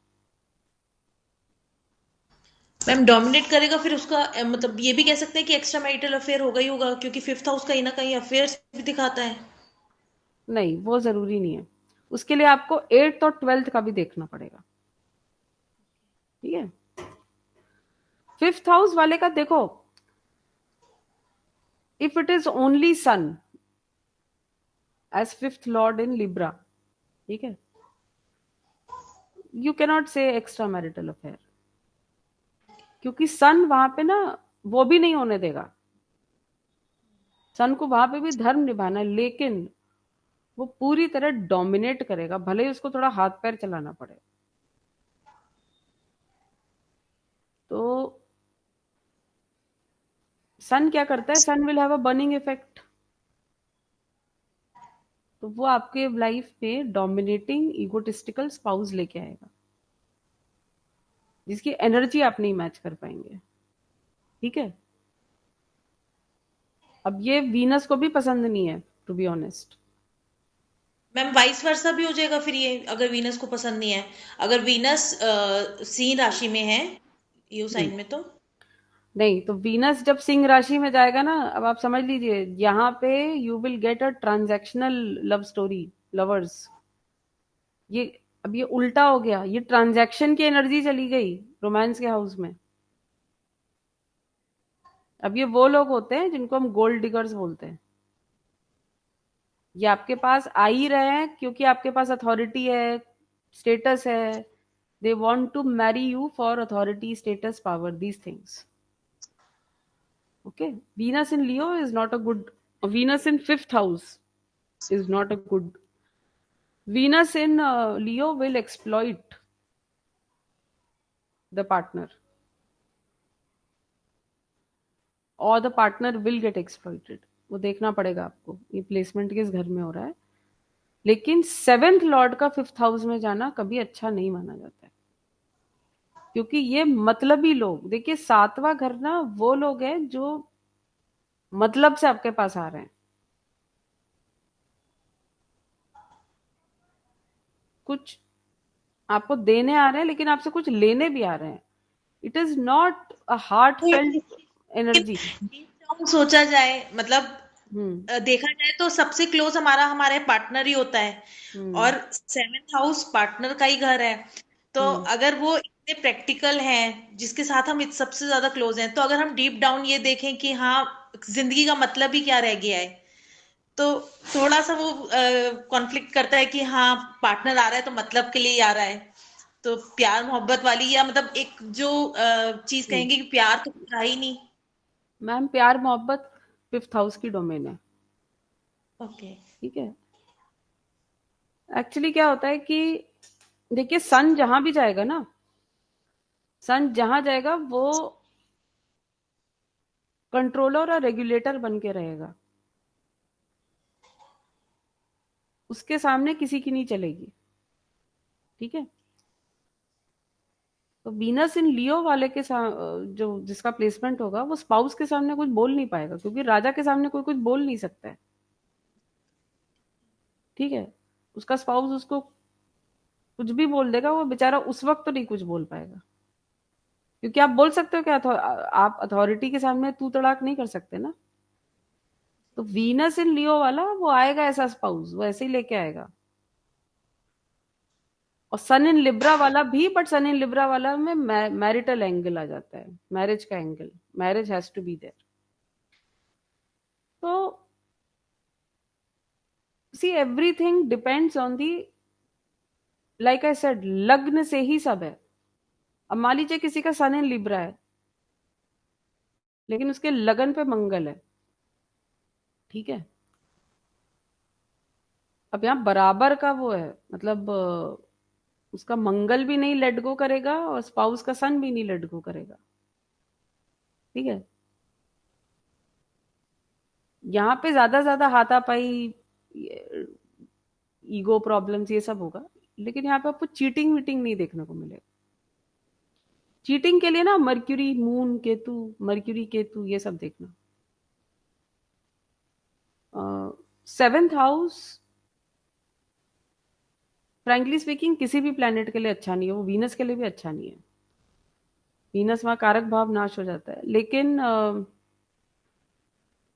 मैम डोमिनेट करेगा, फिर उसका मतलब ये भी कह सकते हैं कि एक्स्ट्रा मैरिटल अफेयर होगा ही होगा, क्योंकि 5th हाउस कहीं ना कहीं अफेयर्स भी दिखाता है। नहीं, वो जरूरी नहीं है, उसके लिए आपको 8th और 12th का भी देखना पड़ेगा। ठीक है, 5th हाउस वाले का देखो, if it is only sun as 5th lord in Libra, ठीक है, you cannot say extra marital affair, क्योंकि सन वहां पे ना वो भी नहीं होने देगा। सन को वहां पे भी धर्म निभाना है, लेकिन वो पूरी तरह डोमिनेट करेगा, भले ही उसको थोड़ा हाथ पैर चलाना पड़े। तो सन क्या करता है, sun will have a burning effect. तो वो आपके लाइफ में डोमिनेटिंग इगोटिस्टिकल स्पाउस लेके आएगा, जिसकी एनर्जी आप नहीं मैच कर पाएंगे। ठीक है, अब ये वीनस को भी पसंद नहीं है, to be honest. Ma'am vice versa भी हो जाएगा फिर ये, अगर वीनस को पसंद नहीं है, अगर वीनस सिंह राशि में है ईओ साइन में, तो नहीं, तो वीनस जब सिंह राशि में जाएगा ना, अब आप समझ लीजिए, यहाँ पे you will get a transactional love story, lovers. ये अब ये उल्टा हो गया, ये ट्रांजैक्शन की एनर्जी चली गई रोमांस के हाउस में। अब ये वो लोग होते हैं जिनको हम गोल्ड डिगर्स बोलते हैं। ये आपके पास आ ही रहे हैं क्योंकि आपके पास अथॉरिटी है, स्टेटस है. They want to marry you for authority, status, power, these things. Okay. Venus in Leo is not a good. Venus in fifth house is not a good. Venus in Leo will exploit the partner, or the partner will get exploited. वो देखना पड़ेगा आपको ये placement किस घर में हो रहा है. लेकिन सेवेंथ लॉर्ड का फिफ्थ हाउस में जाना कभी अच्छा नहीं माना जाता है, क्योंकि ये मतलबी लोग, देखिए सातवां घर ना वो लोग हैं जो मतलब से आपके पास आ रहे हैं. कुछ आपको देने आ रहे हैं लेकिन आपसे कुछ लेने भी आ रहे हैं. It is not a heart felt energy. सोचा जाए मतलब देखा जाए तो सबसे क्लोज हमारा हमारे पार्टनर ही होता है, और सेवेंथ हाउस पार्टनर का ही घर है. तो अगर वो इतने प्रैक्टिकल हैं जिसके साथ हम सबसे ज्यादा क्लोज हैं, तो अगर हम डीप डाउन ये देखें कि हाँ जिंदगी का मतलब ही क्या रह गया है, तो थोड़ा सा वो कॉन्फ्लिक्ट करता है कि हाँ पार्टनर आ रहा है तो मतलब के लिए ही आ रहा है. तो प्यार मोहब्बत वाली, या मतलब एक जो चीज कहेंगे कि प्यार तो रहा ही नहीं. मैम प्यार मोहब्बत फिफ्थ हाउस की डोमेन है. ओके. ठीक है. एक्चुअली क्या होता है कि देखिए सन जहां भी जाएगा ना, सन जहां जाएगा वो कंट्रोलर और रेगुलेटर बन के रहेगा. उसके सामने किसी की नहीं चलेगी. ठीक है. तो वीनस इन लियो वाले के जो जिसका प्लेसमेंट होगा वो स्पाउस के सामने कुछ बोल नहीं पाएगा, क्योंकि राजा के सामने कोई कुछ बोल नहीं सकता है. ठीक है. उसका स्पाउस उसको कुछ भी बोल देगा, वो बेचारा उस वक्त तो नहीं कुछ बोल पाएगा. क्योंकि आप बोल सकते हो क्या, आप अथॉरिटी के सामने तू तड़ाक नहीं कर सकते ना. तो वीनस इन लियो वाला वो आएगा ऐसा स्पाउस, वो ऐसे ही लेके आएगा. और सन इन लिब्रा वाला भी, बट सन इन लिब्रा वाला में मैरिटल एंगल आ जाता है, मैरिज का angle. Marriage has to be there. तो see everything depends on the, like I said, लग्न से ही सब है. अब मान लीजिए किसी का सन इन लिब्रा है लेकिन उसके लगन पे मंगल है. ठीक है. अब यहाँ बराबर का वो है, मतलब उसका मंगल भी नहीं लेट गो करेगा और स्पाउस का सन भी नहीं लेट गो करेगा. ठीक है. यहाँ पे ज्यादा हाथापाई, ईगो प्रॉब्लम्स ये सब होगा, लेकिन यहाँ पे आपको चीटिंग वीटिंग नहीं देखने को मिलेगा. चीटिंग के लिए ना mercury moon Ketu, mercury Ketu ये सब देखना. सेवेंथ हाउस फ्रैंकली स्पीकिंग किसी भी प्लेनेट के लिए अच्छा नहीं है. वो वीनस के लिए भी अच्छा नहीं है. वीनस वहां कारक भाव नाश हो जाता है. लेकिन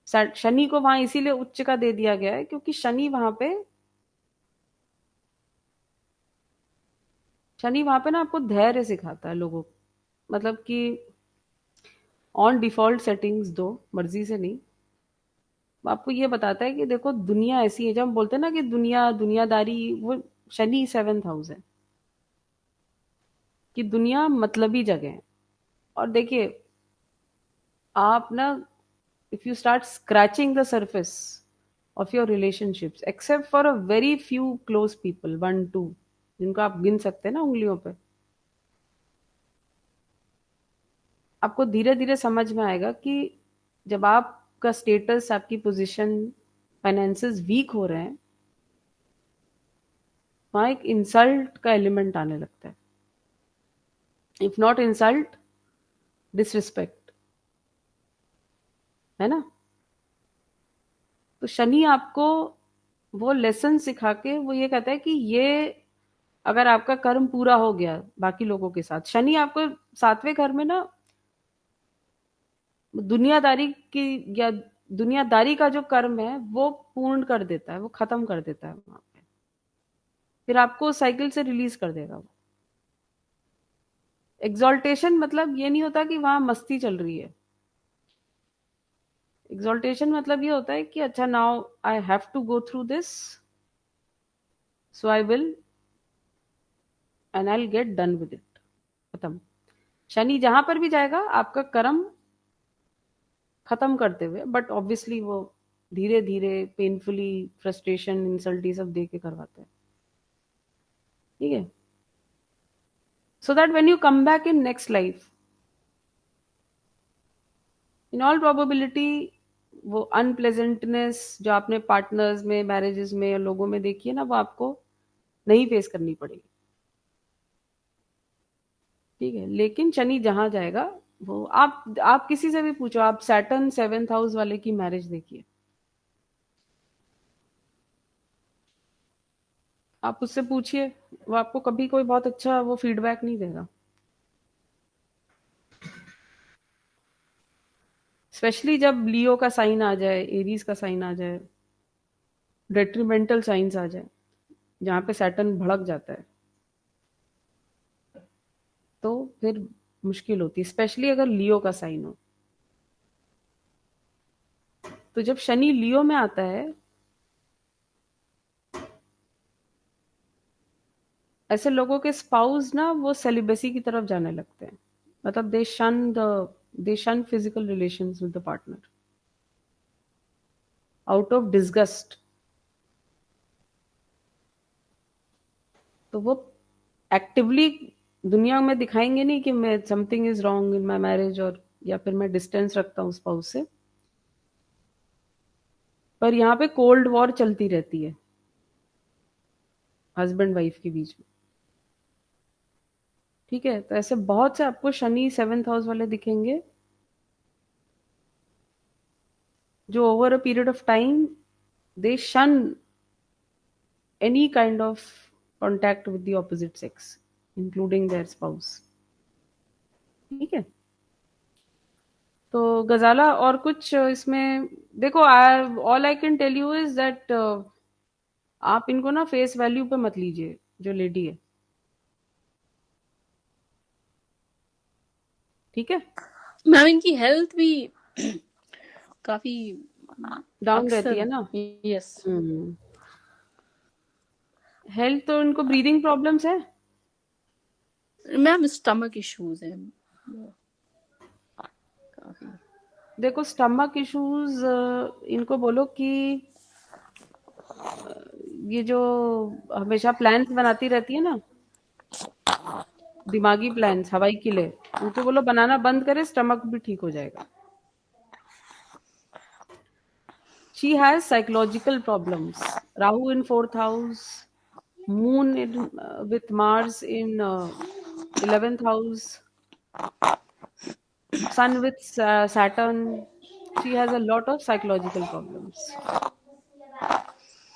शनि को वहां इसीलिए उच्च का दे दिया गया है क्योंकि शनि वहां पे ना आपको धैर्य सिखाता है लोगों को. मतलब कि ऑन डिफॉल्ट सेटिंग्स दो, मर्जी से नहीं. आपको ये बताता है कि देखो दुनिया ऐसी है. जब हम बोलते हैं ना कि दुनियादारी, वो शनि सेवेंथ हाउस है कि दुनिया मतलबी जगह है. और देखिए आप ना, if you start scratching the surface of your relationships, except for a very few close people, 1 2 जिनको आप गिन सकते हैं ना उंगलियों पे, आपको धीरे धीरे समझ में आएगा कि जब आपका स्टेटस, आपकी पोजीशन, फाइनेंसेस वीक हो रहे हैं, वहां एक इंसल्ट का एलिमेंट आने लगता है. इफ नॉट इंसल्ट, डिसरिस्पेक्ट, है ना. तो शनि आपको वो लेसन सिखा के वो ये कहता है कि ये अगर आपका कर्म पूरा हो गया बाकी लोगों के साथ, शनि आपको सातवें घर में ना दुनियादारी की या दुनियादारी का जो कर्म है वो पूर्ण कर देता है, वो खत्म कर देता है वहां पे. फिर आपको साइकिल से रिलीज कर देगा वो. एग्जॉल्टेशन मतलब ये नहीं होता कि वहां मस्ती चल रही है. एग्जॉल्टेशन मतलब ये होता है कि अच्छा now I have to go through this, so I will and I will get done with it, खत्म। शनि जहां पर भी जाएगा आपका कर्म खत्म करते हुए, बट ऑब्वियसली वो धीरे धीरे पेनफुली फ्रस्ट्रेशन इंसल्ट ये सब दे के करवाता है, ठीक है। So that when you come back in next life, in all probability वो अनप्लेजेंटनेस जो आपने पार्टनर्स में, मैरिजेस में, लोगों में देखी है ना, वो आपको नहीं फेस करनी पड़ेगी, ठीक है। लेकिन शनि जहां जाएगा वो आप किसी से भी पूछो, आप सैटर्न 7th हाउस वाले की मैरिज देखिए, आप उससे पूछिए, वो आपको कभी कोई बहुत अच्छा वो फीडबैक नहीं देगा। स्पेशली जब लियो का साइन आ जाए, एरीज का साइन आ जाए, डेट्रीमेंटल साइंस आ जाए जहां पे सैटर्न भड़क जाता है, तो फिर मुश्किल होती है, स्पेशली अगर लियो का साइन हो। तो जब शनि लियो में आता है, ऐसे लोगों के स्पाउस ना वो सेलिबेसी की तरफ जाने लगते हैं, मतलब दे शन physical relations with the partner out of disgust. तो वो एक्टिवली दुनिया में दिखाएंगे नहीं कि मैं something is wrong in my marriage, और या फिर मैं डिस्टेंस रखता हूँ स्पाउस से, पर यहाँ पे कोल्ड वॉर चलती रहती है हस्बैंड वाइफ के बीच में, ठीक है। तो ऐसे बहुत से आपको शनि 7th हाउस वाले दिखेंगे जो over a period of time they shun any kind of contact with the opposite sex including their spouse, ठीक है। तो गजाला और कुछ इसमें देखो, all I can tell you is that आप इनको ना फेस वैल्यू पे मत लीजिए, जो लेडी है, ठीक है। मैम इनकी हेल्थ भी काफी डाउन रहती है अक्सर, ना। यस हेल्थ तो इनको ब्रीदिंग प्रॉब्लम्स है मैम, स्टमक इश्यूज है काफी। देखो, स्टमक इश्यूज इनको बोलो कि ये जो हमेशा प्लान्स बनाती रहती है ना, दिमागी प्लान्स हवाई किले, उनको बोलो बनाना बंद करे, स्टमक भी ठीक हो जाएगा। She has psychological problems, Rahu in 4th house, moon in, with Mars in 11th house, sun with Saturn. She has a lot of psychological problems,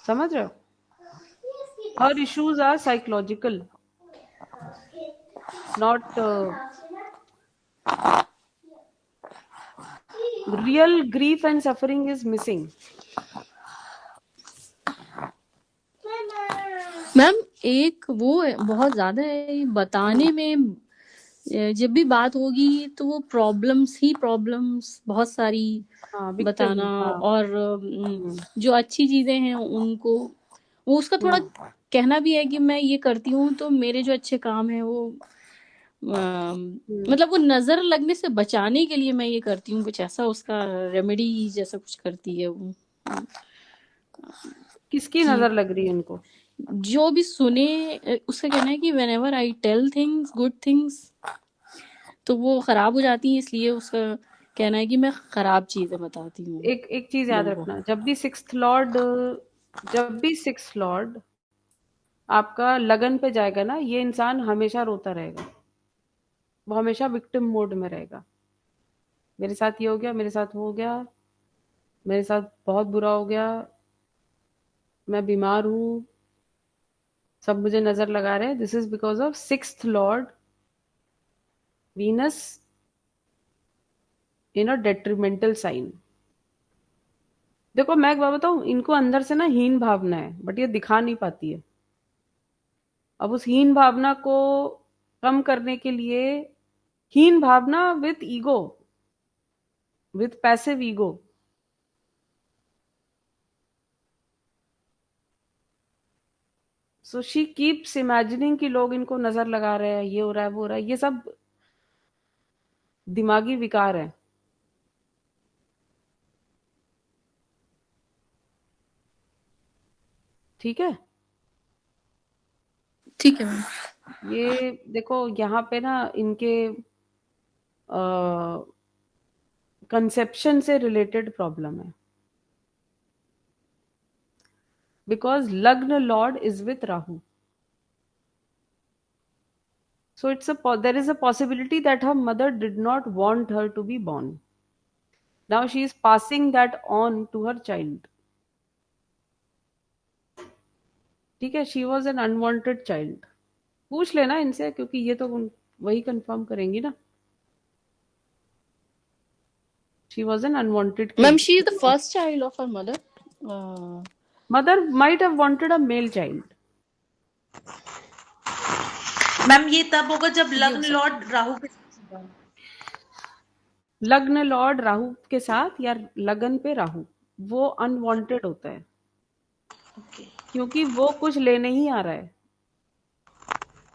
समझ रहे हो? Her issues are psychological, not real grief and suffering is missing. Ma'am एक वो है, बहुत ज्यादा है बताने में, जब भी बात होगी तो वो प्रॉब्लम्स ही प्रॉब्लम्स बहुत सारी हाँ, victim, बताना, हाँ, और जो अच्छी चीजें हैं उनको, वो उसका थोड़ा कहना भी है कि मैं ये करती हूँ तो मेरे जो अच्छे काम है वो मतलब वो नजर लगने से बचाने के लिए मैं ये करती हूँ, कुछ ऐसा उसका रेमेडी जैसा कुछ करती है वो। किसकी नजर लग रही है उनको? जो भी सुने उसका कहना है कि whenever I tell things good things तो वो खराब हो जाती है, इसलिए उसका कहना है कि मैं खराब चीजें बताती हूँ। एक चीज याद रखना, जब भी सिक्स्थ लॉर्ड आपका लगन पे जाएगा ना, ये इंसान हमेशा रोता रहेगा, वो हमेशा विक्टिम मोड में रहेगा। मेरे साथ ये हो गया, मेरे साथ वो हो गया, मेरे साथ बहुत बुरा हो गया, मैं बीमार हूँ, सब मुझे नजर लगा रहे हैं। This is because of 6th lord Venus in a detrimental sign. देखो मैं एक बात बताऊं, इनको अंदर से ना हीन भावना है, बट ये दिखा नहीं पाती है। अब उस हीन भावना को कम करने के लिए, हीन भावना with ego, with passive ego, so she keeps imagining कि लोग इनको नजर लगा रहे हैं, ये हो रहा है, वो हो रहा है, ये सब दिमागी विकार है। ठीक है, ठीक है मैम। ये देखो यहाँ पे ना इनके कंसेप्शन से रिलेटेड प्रॉब्लम है, बिकॉज लग्न Lord is with Rahu. So there is a possibility that her mother did not want her to be born. Now she is passing that on to her child. ठीक है, she was an unwanted child. पूछ लेना इनसे, क्योंकि ये तो वही confirm करेंगी ना. She was an unwanted kid. Ma'am, she is the first child of her mother. Mother might have wanted a male child. Ma'am ये तब होगा जब लग्न लॉर्ड राहु के साथ, लग्न लॉर्ड राहु के साथ या लगन पे राहु, वो अनवांटेड होता है. क्योंकि वो कुछ लेने ही आ रहा है,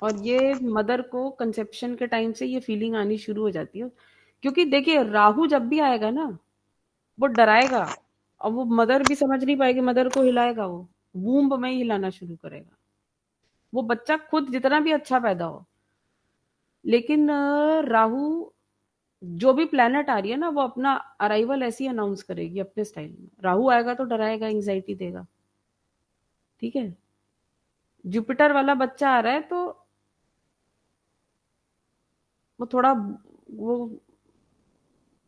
और ये मदर को कंसेप्शन के टाइम से ये फीलिंग आनी शुरू हो जाती है. क्योंकि देखिए राहु जब भी आएगा ना, वो डराएगा, और वो मदर भी समझ नहीं पाएगी, मदर को हिलाएगा, वो वूम्ब में ही हिलाना शुरू करेगा. वो बच्चा खुद जितना भी अच्छा पैदा हो, लेकिन राहु जो भी प्लैनेट आ रही है ना, वो अपना अराइवल ऐसी अनाउंस करेगी अपने स्टाइल में. राहु आएगा तो डराएगा, एंग्जाइटी देगा. ठीक है, जुपिटर वाला बच्चा आ रहा है तो वो थोड़ा वो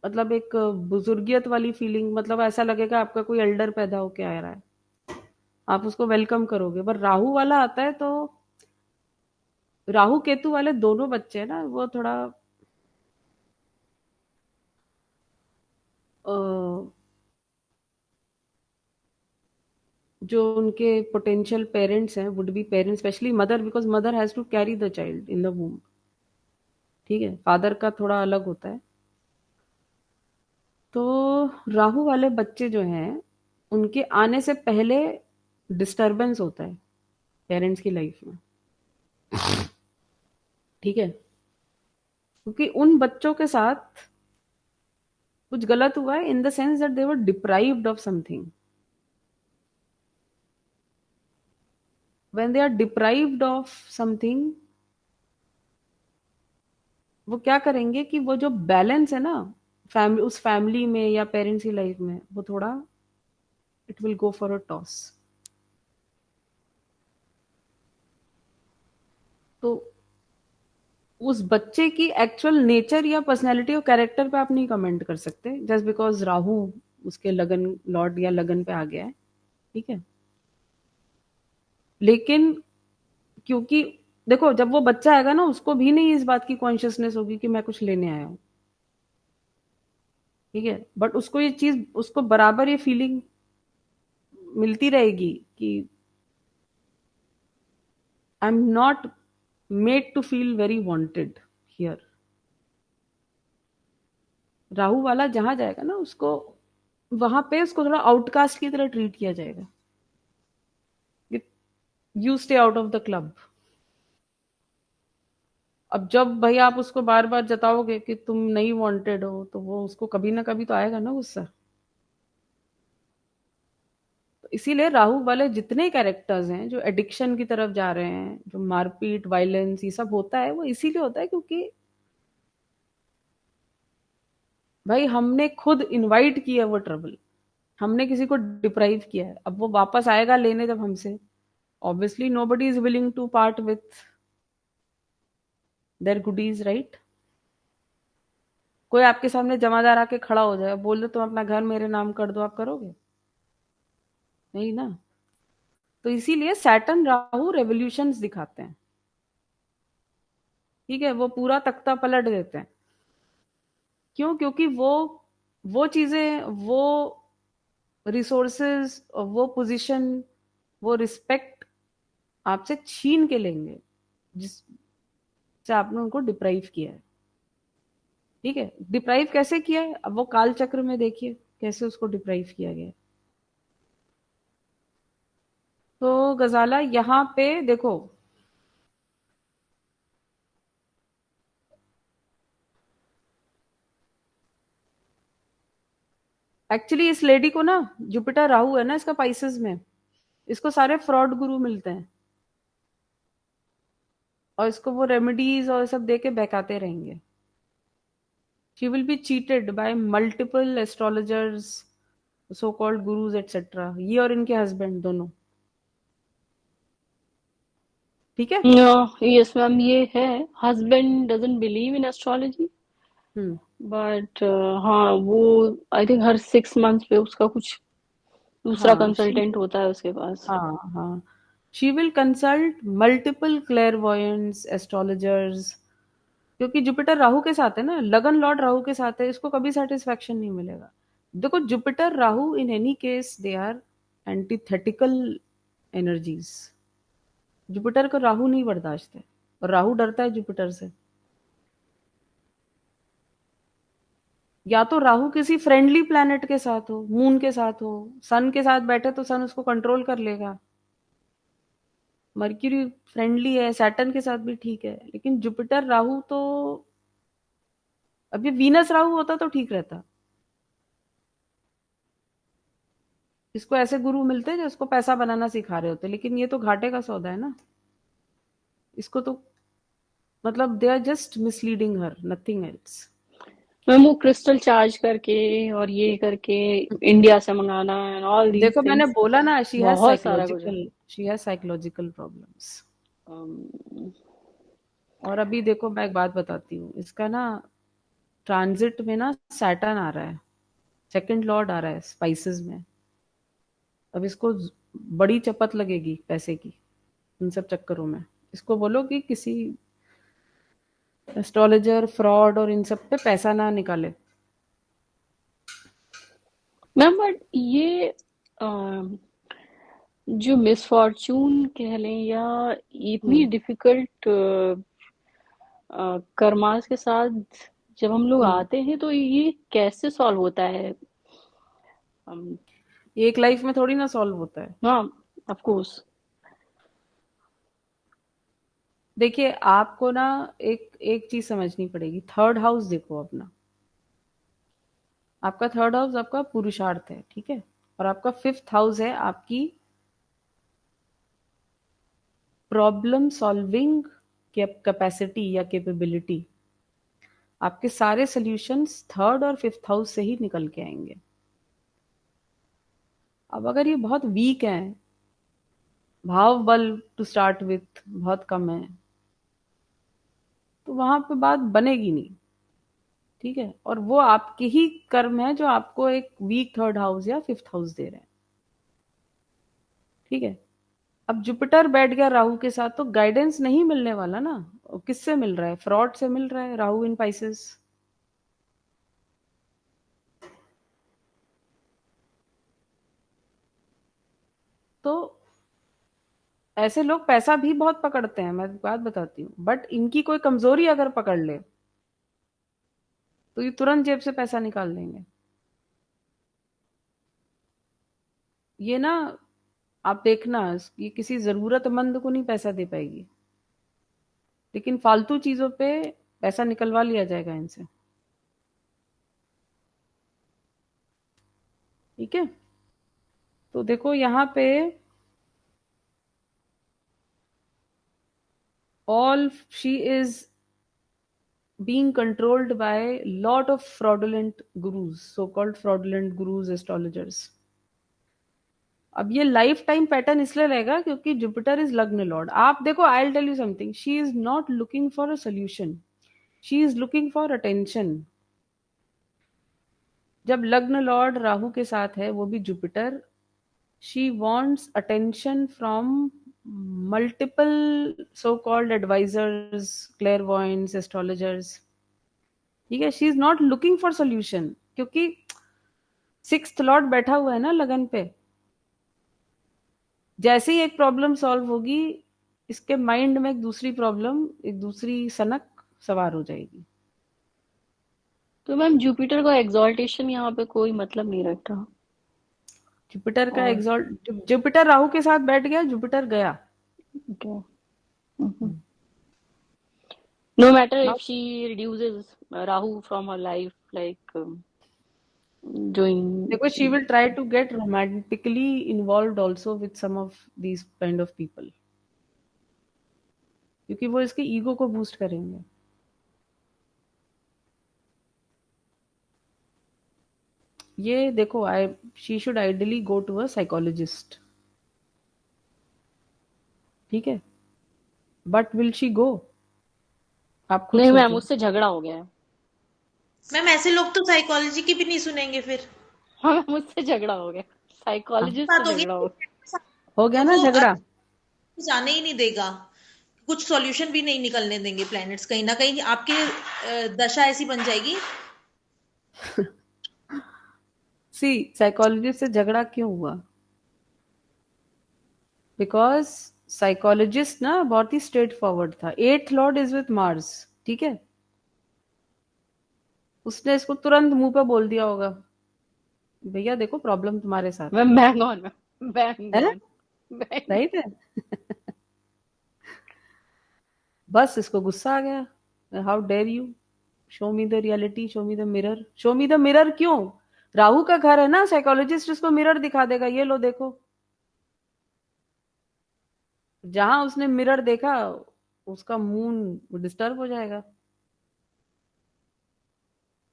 मतलब एक बुजुर्गियत वाली फीलिंग, मतलब ऐसा लगेगा आपका कोई एल्डर पैदा होके आ रहा है, आप उसको वेलकम करोगे. पर राहु वाला आता है तो राहु केतु वाले दोनों बच्चे हैं ना, वो थोड़ा जो उनके पोटेंशियल पेरेंट्स हैं, would be parents, specially mother, because mother has to carry the child in the womb. ठीक है, फादर का थोड़ा अलग होता है. तो राहु वाले बच्चे जो हैं, उनके आने से पहले डिस्टरबेंस होता है पेरेंट्स की लाइफ में. ठीक है, क्योंकि उन बच्चों के साथ कुछ गलत हुआ है, in the sense that they were deprived of something. When they are deprived of something, वो क्या करेंगे कि वो जो बैलेंस है ना उस फैमिली में या पेरेंट्स की लाइफ में, वो थोड़ा it will go for a toss. तो उस बच्चे की एक्चुअल नेचर या पर्सनैलिटी और कैरेक्टर पे आप नहीं कमेंट कर सकते जस्ट बिकॉज राहु उसके लगन लॉर्ड या लगन पे आ गया है. ठीक है, लेकिन क्योंकि देखो जब वो बच्चा आएगा ना, उसको भी नहीं इस बात की कॉन्शियसनेस होगी कि मैं कुछ लेने आया हूं. ठीक है, बट उसको ये चीज, उसको बराबर ये फीलिंग मिलती रहेगी कि I am not made to feel very wanted here. Rahu वाला जहां जाएगा ना, उसको वहां पे उसको थोड़ा आउटकास्ट की तरह ट्रीट किया जाएगा. You stay out of the club. अब जब भाई आप उसको बार बार जताओगे कि तुम नहीं वांटेड हो, तो वो उसको कभी ना कभी तो आएगा ना गुस्सा. तो इसीलिए राहु वाले जितने कैरेक्टर्स हैं जो एडिक्शन की तरफ जा रहे हैं, जो मारपीट वायलेंस ये सब होता है, वो इसीलिए होता है क्योंकि भाई हमने खुद इनवाइट किया वो ट्रबल, हमने किसी को डिप्राइव किया है. अब वो वापस आएगा लेने जब हमसे, obviously nobody is willing to part with their goodies, right. कोई आपके सामने जमादार आके खड़ा हो जाए, बोल दो तुम अपना घर मेरे नाम कर दो, आप करोगे? नहीं ना. तो इसीलिए सैटर्न राहु रेवोल्यूशंस दिखाते हैं. ठीक है, वो पूरा तख्ता पलट देते हैं. क्यों? क्योंकि वो चीजें, वो रिसोर्सेज, वो पोजीशन, वो रिस्पेक्ट आपसे छीन के लेंगे जिससे आपने उनको डिप्राइव किया है. ठीक है, डिप्राइव कैसे किया है? अब वो काल चक्र में देखिए कैसे उसको डिप्राइव किया गया है. तो गजाला यहाँ पे देखो, एक्चुअली इस लेडी को ना जुपिटर राहु है ना इसका पाइसेस में, इसको सारे फ्रॉड गुरु मिलते हैं और इसको वो रेमेडीज और सब दे के बहकाते रहेंगे. She will be cheated by multiple astrologers, so called gurus etcetera, ये और इनके हस्बैंड दोनों. ठीक है. यस मैम, ये है. Husband doesn't believe in astrology, hmm. But हाँ, वो आई थिंक हर 6 मंथ्स पे उसका कुछ दूसरा हाँ कंसल्टेंट होता है उसके पास. हाँ, she will consult multiple clairvoyants, astrologers, क्योंकि जुपिटर राहु के साथ है ना, लगन लॉर्ड राहु के साथ है, इसको कभी सेटिस्फेक्शन नहीं मिलेगा. देखो Jupiter Rahu in any case they are antithetical energies. Jupiter को राहु नहीं बर्दाश्त है और राहु डरता है जुपिटर से. या तो राहु किसी फ्रेंडली प्लैनेट के साथ हो, मून के साथ हो, सन के साथ बैठे तो सन उसको कंट्रोल कर लेगा. मर्क्यूरी फ्रेंडली है, सैटर्न के साथ भी ठीक है, लेकिन जुपिटर राहु तो, अब ये वीनस राहु होता तो ठीक रहता. इसको ऐसे गुरु मिलते हैं जो इसको पैसा बनाना सिखा रहे होते, लेकिन ये तो घाटे का सौदा है ना. इसको तो मतलब they are just misleading her, nothing else. Ma'am वो क्रिस्टल चार्ज करके और ये करके इंडिया से मंगाना एंड ऑल दीज देखो मैंने थिंग्स, बोला ना, शी हैज बहुत सारा कुछ है. Psychological problems. Um, और अभी देखो मैं एक बात बताती हूँ, इसका ना ट्रांजिट में ना सैटर्न आ रहा है, सेकंड लॉर्ड आ रहा है स्पाइसेस में. अब इसको बड़ी चपत लगेगी पैसे की इन सब चक्करों में. इसको बोलो कि किसी एस्ट्रोलॉजर, फ्रॉड और इन सब पे पैसा ना निकाले. मैम बट ये um, जो मिसफॉर्चून कह लें या इतनी डिफिकल्ट कर्मास के साथ जब हम लोग आते हैं तो ये कैसे सॉल्व होता है? एक लाइफ में थोड़ी ना सॉल्व होता है. हाँ, ऑफ कोर्स. देखिए आपको ना एक एक चीज समझनी पड़ेगी. थर्ड हाउस देखो अपना, आपका थर्ड हाउस आपका पुरुषार्थ है, ठीक है, और आपका फिफ्थ हाउस है आपकी प्रॉब्लम सॉल्विंग कैपेसिटी या कैपेबिलिटी. आपके सारे सॉल्यूशंस थर्ड और फिफ्थ हाउस से ही निकल के आएंगे. अब अगर ये बहुत वीक है, भाव बल टू स्टार्ट विथ बहुत कम है, तो वहां पे बात बनेगी नहीं. ठीक है, और वो आपके ही कर्म है जो आपको एक वीक थर्ड हाउस या फिफ्थ हाउस दे रहे हैं. ठीक है. अब जुपिटर बैठ गया राहु के साथ तो गाइडेंस नहीं मिलने वाला ना. किससे मिल रहा है? फ्रॉड से मिल रहा है, राहु इन पाइसेस. तो ऐसे लोग पैसा भी बहुत पकड़ते हैं, मैं बात बताती हूँ, बट इनकी कोई कमजोरी अगर पकड़ ले तो ये तुरंत जेब से पैसा निकाल देंगे. ये ना आप देखना, ये किसी जरूरतमंद को नहीं पैसा दे पाएगी, लेकिन फालतू चीजों पे पैसा निकलवा लिया जाएगा इनसे. ठीक है. तो देखो यहाँ पे all she is being controlled by lot of fraudulent gurus, so called fraudulent gurus, astrologers. अब ये लाइफ टाइम पैटर्न इसलिए रहेगा क्योंकि जुपिटर इज लग्न लॉर्ड. आप देखो, I will tell you something, she is not looking for a solution, she is looking for attention. जब लग्न लॉर्ड राहु के साथ है, वो भी जुपिटर, शी wants attention from multiple so-called advisors, clairvoyants, astrologers. ठीक है. She is not looking for solution, क्योंकि सिक्स्थ लॉर्ड बैठा हुआ है ना लगन पे. जैसे ही एक प्रॉब्लम सॉल्व होगी, इसके माइंड में एक दूसरी प्रॉब्लम, एक दूसरी सनक सवार हो जाएगी. तो मैम जुपिटर का एग्जॉल्टेशन यहाँ पे कोई मतलब नहीं रखता. जुपिटर का और एग्जॉल्ट, जुपिटर राहु के साथ बैठ गया, जुपिटर गया। क्या no matter Now if she reduces Rahu from her life, like doing देखो, she will try to get romantically involved also with some of these kind of people, क्योंकि वो इसके ईगो को बूस्ट करेंगे। ये देखो, she should ideally go to a psychologist, ठीक है, बट विल शी गो? आप खुद नहीं मैम, सोचो। उससे झगड़ा हो गया है। मैम ऐसे लोग तो साइकोलॉजी की भी नहीं सुनेंगे फिर। हाँ मैम, मुझसे झगड़ा हो गया, साइकोलॉजिस्ट से बात होगी झगड़ा हो हो गया तो ना वो झगड़ा? जाने ही नहीं देगा, कुछ सॉल्यूशन भी नहीं निकलने देंगे प्लैनेट्स, कहीं ना कहीं आपकी दशा ऐसी बन जाएगी। सी, साइकोलॉजिस्ट से झगड़ा क्यों हुआ? बिकॉज साइकोलॉजिस्ट ना बहुत ही स्ट्रेट फॉरवर्ड था। 8th Lord is with Mars, ठीक है, उसने इसको तुरंत मुंह पे बोल दिया होगा, भैया देखो प्रॉब्लम तुम्हारे साथ ma'am. Bang on ma'am, bang है, ऑन, बैंग। राइट है। बस इसको गुस्सा आ गया, how dare you, show me the reality, show me the mirror. Show me the mirror क्यों? राहु का घर है ना, साइकोलॉजिस्ट उसको मिरर दिखा देगा, ये लो देखो। जहां उसने मिरर देखा, उसका मूड डिस्टर्ब हो जाएगा।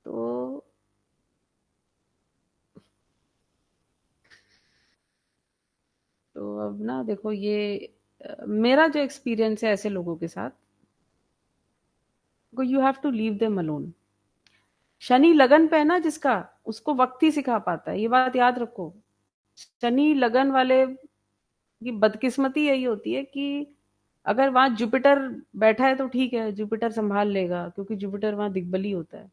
तो अब ना देखो, ये मेरा जो एक्सपीरियंस है ऐसे लोगों के साथ, you have to leave them alone. Shani लगन पे है ना जिसका, उसको वक्त ही सिखा पाता है, ये बात याद रखो। शनि लगन वाले की बदकिस्मती यही होती है कि अगर वहां जुपिटर बैठा है तो ठीक है, जुपिटर संभाल लेगा, क्योंकि जुपिटर वहां दिग्बली होता है।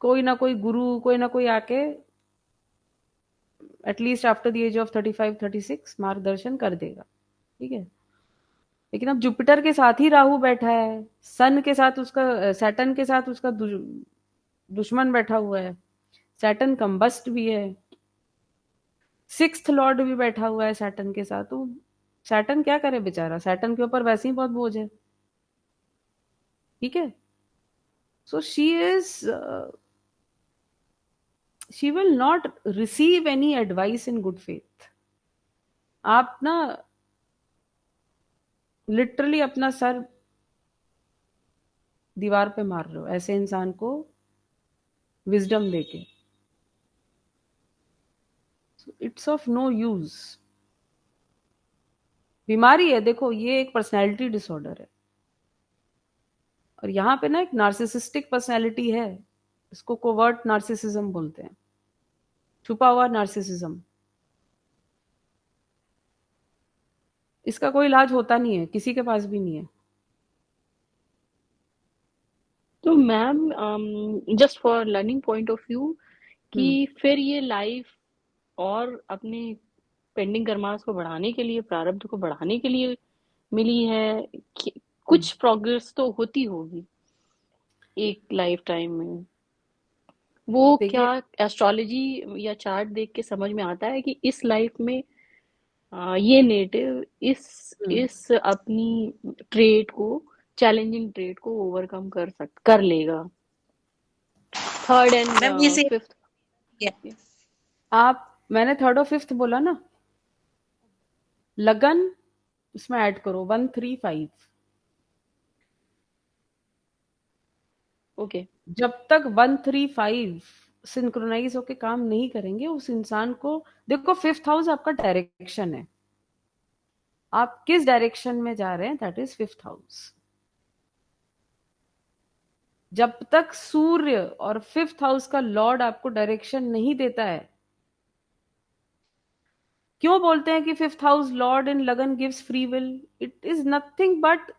कोई ना कोई गुरु, कोई ना कोई आके at least after the age of 35-36 मार्गदर्शन कर देगा, ठीक है। लेकिन अब जुपिटर के साथ ही राहु बैठा है, सन के साथ उसका, सैटर्न के साथ उसका दुश्मन बैठा हुआ है, सैटर्न कंबस्ट भी है, 6th लॉर्ड भी बैठा हुआ है सैटर्न के साथ। तो सैटर्न क्या करे बेचारा, सैटर्न के ऊपर वैसे ही बहुत बोझ है, ठीक है। So she will not receive any advice in good faith. आप ना लिटरली अपना सर दीवार पे मार रहे हो ऐसे इंसान को विजडम देके। It's of no use. बीमारी है, देखो ये एक पर्सनैलिटी डिसऑर्डर है, और यहाँ पे ना एक नार्सिसिस्टिक पर्सनैलिटी है, इसको कोवर्ट नार्सिसिज्म बोलते हैं, छुपा हुआ नार्सिसिज्म। इसका कोई इलाज होता नहीं है, किसी के पास भी नहीं है। तो ma'am, just for learning point of view, कि फिर ये लाइफ और अपने पेंडिंग कर्मास को बढ़ाने के लिए, प्रारब्ध को बढ़ाने के लिए मिली है कि कुछ प्रोग्रेस तो होती होगी एक लाइफ टाइम में। वो क्या देखिए, एस्ट्रोलॉजी या चार्ट देख के समझ में आता है कि इस लाइफ में ये नेटिव इस अपनी ट्रेड को, चैलेंजिंग ट्रेड को ओवरकम कर लेगा। थर्ड एंड मैम ये से फिफ्थ। मैंने 3rd और 5th बोला ना, लगन उसमें ऐड करो 1-3-5। ओके। जब तक 1-3-5 सिंक्रोनाइज होके काम नहीं करेंगे, उस इंसान को, देखो 5th हाउस आपका डायरेक्शन है, आप किस डायरेक्शन में जा रहे हैं, दैट इज 5th हाउस। जब तक सूर्य और 5th हाउस का लॉर्ड आपको डायरेक्शन नहीं देता है, क्यों बोलते हैं कि 5th हाउस लॉर्ड इन लगन gives free will? It is nothing but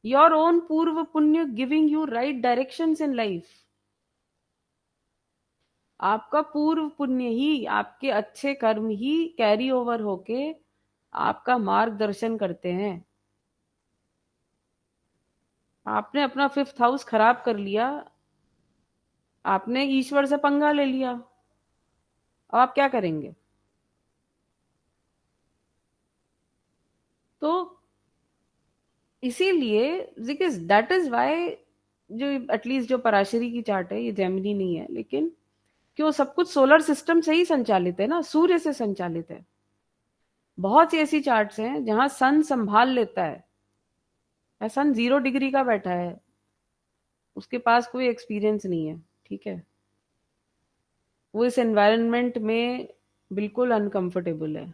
your own पूर्व पुण्य giving you right directions in life. आपका पूर्व पुण्य ही, आपके अच्छे कर्म ही कैरी ओवर होके आपका मार्गदर्शन करते हैं। आपने अपना 5th हाउस खराब कर लिया, आपने ईश्वर से पंगा ले लिया, अब आप क्या करेंगे? तो इसीलिए दैट इज वाई, जो एटलीस्ट जो पराशरी की चार्ट है, ये जेमिनी नहीं है, लेकिन क्यों सब कुछ सोलर सिस्टम से ही संचालित है ना, सूर्य से संचालित है। बहुत सी ऐसी चार्ट्स हैं जहां सन संभाल लेता है, सन 0 डिग्री का बैठा है, उसके पास कोई एक्सपीरियंस नहीं है, ठीक है, वो इस एनवायरनमेंट में बिल्कुल अनकंफर्टेबल है।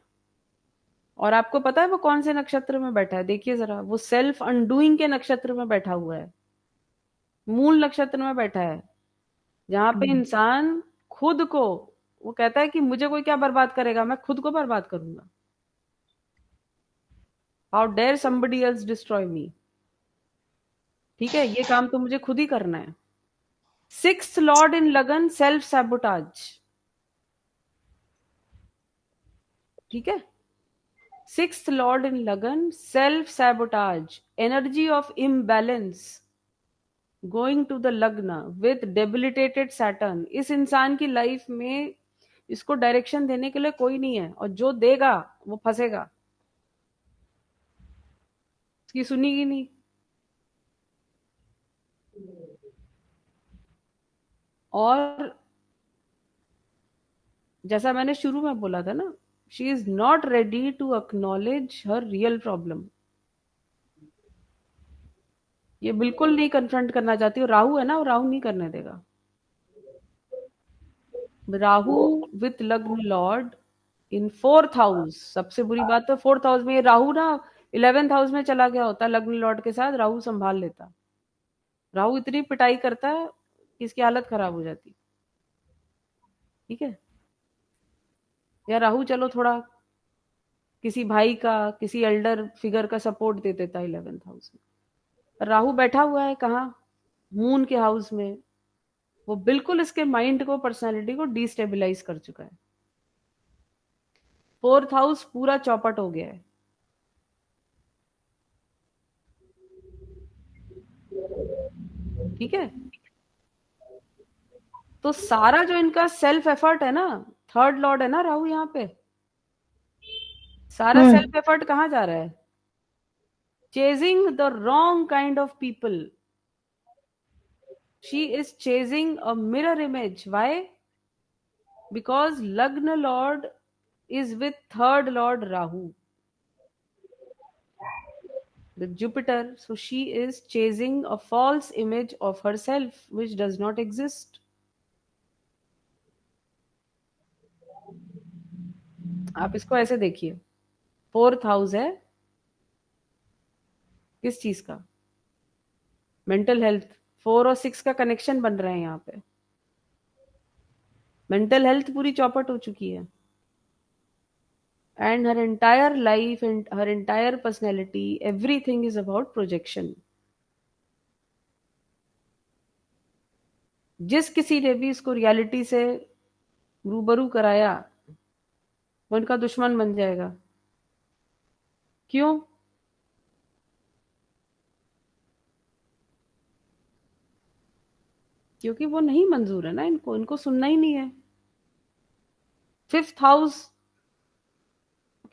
और आपको पता है वो कौन से नक्षत्र में बैठा है? देखिए जरा, वो सेल्फ अनडूइंग के नक्षत्र में बैठा हुआ है, मूल नक्षत्र में बैठा है, जहां पे इंसान खुद को, वो कहता है कि मुझे कोई क्या बर्बाद करेगा, मैं खुद को बर्बाद करूंगा। How dare somebody else destroy me, ठीक है, ये काम तो मुझे खुद ही करना है। 6th लॉर्ड इन लगन, सेल्फ सैबोटाज, ठीक है, 6th लॉर्ड इन लगन, self sabotage, energy of imbalance going to the लग्न विथ डेबिलिटेटेड सैटर्न। इस इंसान की लाइफ में इसको डायरेक्शन देने के लिए कोई नहीं है, और जो देगा वो फंसेगा, उसकी सुनीगी नहीं। और जैसा मैंने शुरू में बोला था ना, she is not ready to acknowledge her real problem, ये बिल्कुल नहीं कन्फ्रंट करना चाहती। और राहु है ना, वो राहु नहीं करने देगा। राहु विथ लग्न लॉर्ड इन 4th हाउस, सबसे बुरी बात तो 4th हाउस में, ये राहु ना 11th हाउस में चला गया होता, लग्न लॉर्ड के साथ राहु संभाल लेता। राहु इतनी पिटाई करता है कि इसकी हालत खराब हो जाती, ठीक है। या राहु चलो थोड़ा किसी भाई का, किसी एल्डर फिगर का सपोर्ट दे देता 11th हाउस में। राहु बैठा हुआ है कहाँ? मून के हाउस में, वो बिल्कुल इसके माइंड को, पर्सनालिटी को डिस्टेबलाइज कर चुका है। 4th हाउस पूरा चौपट हो गया है, ठीक है। तो सारा जो इनका सेल्फ एफर्ट है ना, 3rd लॉर्ड है ना राहु यहाँ पे, सारा सेल्फ एफर्ट कहाँ जा रहा है? Chasing the wrong kind of people. She is chasing a mirror image. Why? Because लग्न Lord is with 3rd lord Rahu, with Jupiter. So she is chasing a false image of herself which does not exist. आप इसको ऐसे देखिए, 4th house है किस चीज का? Mental health. 4 और 6 का कनेक्शन बन रहा है यहाँ पे, मेंटल हेल्थ पूरी चौपट हो चुकी है। And her entire life and her entire personality, everything is about projection. जिस किसी ने भी इसको रियलिटी से रूबरू कराया, वो उनका दुश्मन बन जाएगा। क्यों? क्योंकि वो नहीं मंजूर है ना इनको, इनको सुनना ही नहीं है। 5th हाउस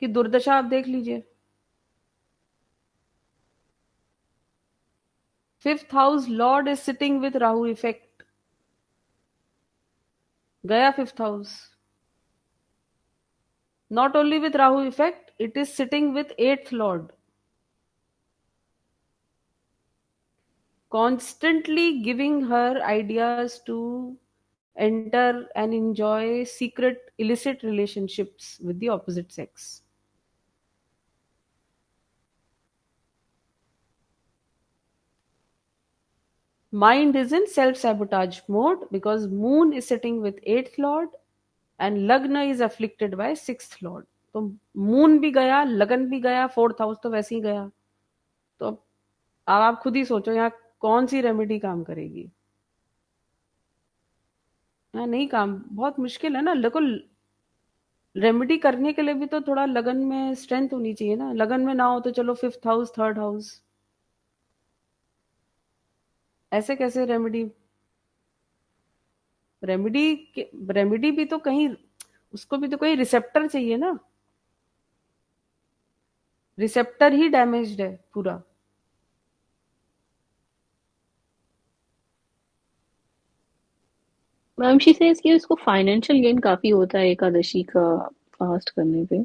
की दुर्दशा आप देख लीजिए। 5th house Lord is sitting with Rahu effect, गया 5th house. Not only with Rahu effect, it is sitting with 8th Lord, constantly giving her ideas to enter and enjoy secret illicit relationships with the opposite sex. Mind is in self-sabotage mode because moon is sitting with 8th lord and lagna is afflicted by 6th lord. तो moon भी गया, लगन भी गया, 4th house तो वैसे ही गया। तो अब आप खुद ही सोचो यहाँ कौन सी रेमेडी काम करेगी? हाँ, नहीं काम, बहुत मुश्किल है ना। देखो, रेमेडी करने के लिए भी तो थोड़ा लगन में स्ट्रेंथ होनी चाहिए ना। लगन में ना हो तो चलो 5th हाउस, 3rd हाउस, ऐसे कैसे रेमेडी? रेमेडी भी तो कहीं उसको भी तो कोई रिसेप्टर चाहिए ना, रिसेप्टर ही डैमेज्ड है पूरा। मैम शी सेज कि उसको फाइनेंशियल गेन काफी होता है एकादशी का फास्ट करने पे,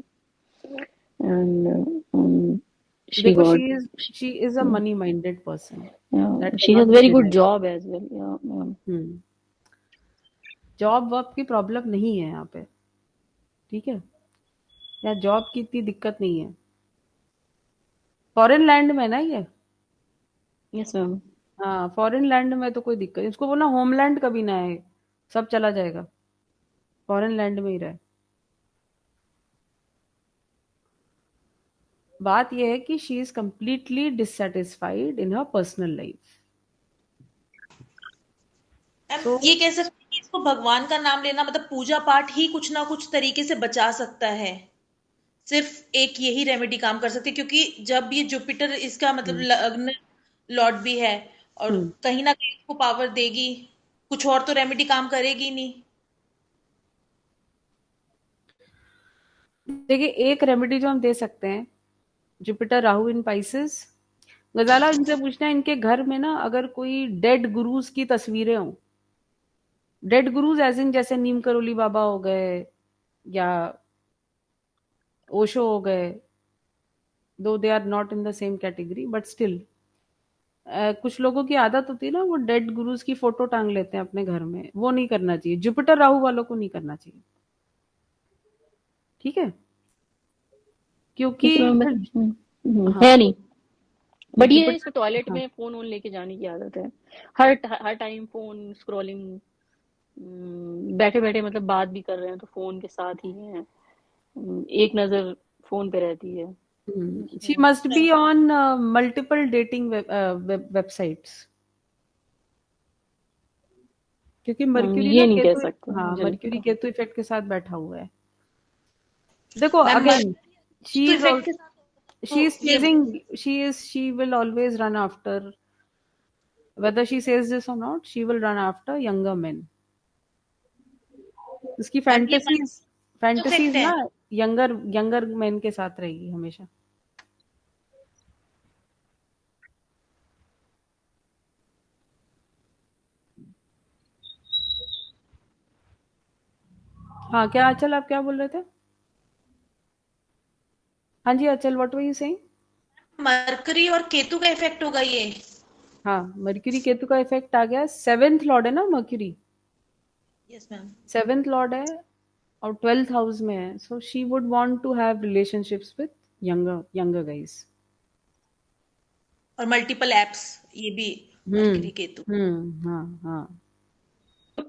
एंड शी देखो, got, she is a money minded person, that she can has not be very good denied. Job as well, या मैम। जॉब वॉब की प्रॉब्लम नहीं है यहाँ पे, ठीक है, या जॉब की इतनी दिक्कत नहीं है। फॉरेन लैंड में ना ये, यस मैम। हाँ फॉरेन लैंड में तो कोई दिक्कत, इसको बोला होमलैंड कभी ना है, सब चला जाएगा, फॉरेन लैंड में ही रहे। बात यह है कि she is completely dissatisfied in her personal life. तो ये कह सकते हैं कि इसको भगवान का नाम लेना मतलब पूजा पाठ ही कुछ ना कुछ तरीके से बचा सकता है। सिर्फ एक यही रेमेडी काम कर सकती है, क्योंकि जब ये जुपिटर इसका मतलब लग्न लॉर्ड भी है, और कहीं ना कहीं इसको पावर देगी, कुछ और तो रेमेडी काम करेगी नहीं। देखिए, एक रेमेडी जो हम दे सकते हैं, जुपिटर राहु इन पाइसेस, गजाला इनसे पूछना है इनके घर में ना अगर कोई डेड गुरुज की तस्वीरें हों, डेड गुरुज एज इन जैसे नीम करोली बाबा हो गए या ओशो हो गए, though they are not in the same category but still, कुछ लोगों की आदत होती है ना, वो डेड गुरुज की फोटो टांग लेते हैं अपने घर में, वो नहीं करना चाहिए, जुपिटर राहु वालों को नहीं करना चाहिए, ठीक है, क्योंकि ठीक है मैम, हाँ है नहीं, बट ये इसको जुपिटर, टॉयलेट हाँ में फोन ऑन लेके जाने की आदत है, हर टाइम फोन स्क्रॉलिंग, बैठे बैठे मतलब बात भी कर रहे हैं तो फोन के साथ ही है, एक नजर फोन पे रहती है। She must be on multiple dating websites, क्योंकि मर्क्यूरी ना ये नहीं कह केतु, सकते, हाँ मुझे नहीं मर्क्यूरी पता। केतु इफेक्ट के साथ बैठा हुआ है। देखो मैम अगेन, शी तो इज इफेक्ट के साथ she तो is ये chasing, she will always run after, whether she says this or not, she will run after younger men, उसकी मैम ये फैंटेसीज, तो इफेक्ट फैंटेसीज है। ना यंगर मैन के साथ रहेगी हमेशा। हाँ क्या अचल, आप क्या बोल रहे थे? हाँ जी अचल, what were you saying? Mercury और केतु का इफेक्ट होगा ये। हाँ मर्क्यूरी केतु का इफेक्ट आ गया, सेवेंथ लॉर्ड है ना Mercury, yes ma'am. Seventh lord है और 12th हाउस में है, so she would want to have relationships with younger guys. और मल्टीपल एप्स, ये भी मरकरी केतु। हाँ हाँ।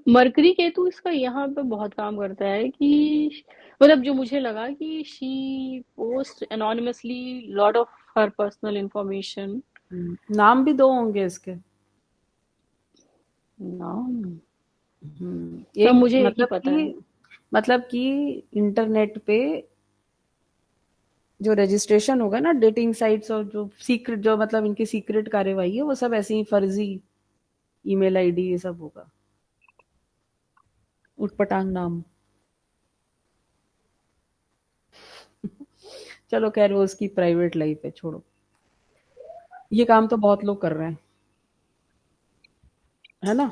मरकरी केतु इसका यहाँ पे बहुत काम करता है कि मतलब जो मुझे लगा कि she post anonymously lot of her personal information. नाम भी दो होंगे इसके। नाम तो एक मुझे एक ही पता है। मतलब कि इंटरनेट पे जो रजिस्ट्रेशन होगा ना डेटिंग साइट्स, और जो सीक्रेट, जो मतलब इनकी सीक्रेट कार्यवाही है, वो सब ऐसे ही फर्जी ईमेल आईडी ये सब होगा, उटपटांग नाम। चलो खैर वो उसकी प्राइवेट लाइफ है, छोड़ो, ये काम तो बहुत लोग कर रहे हैं, है ना।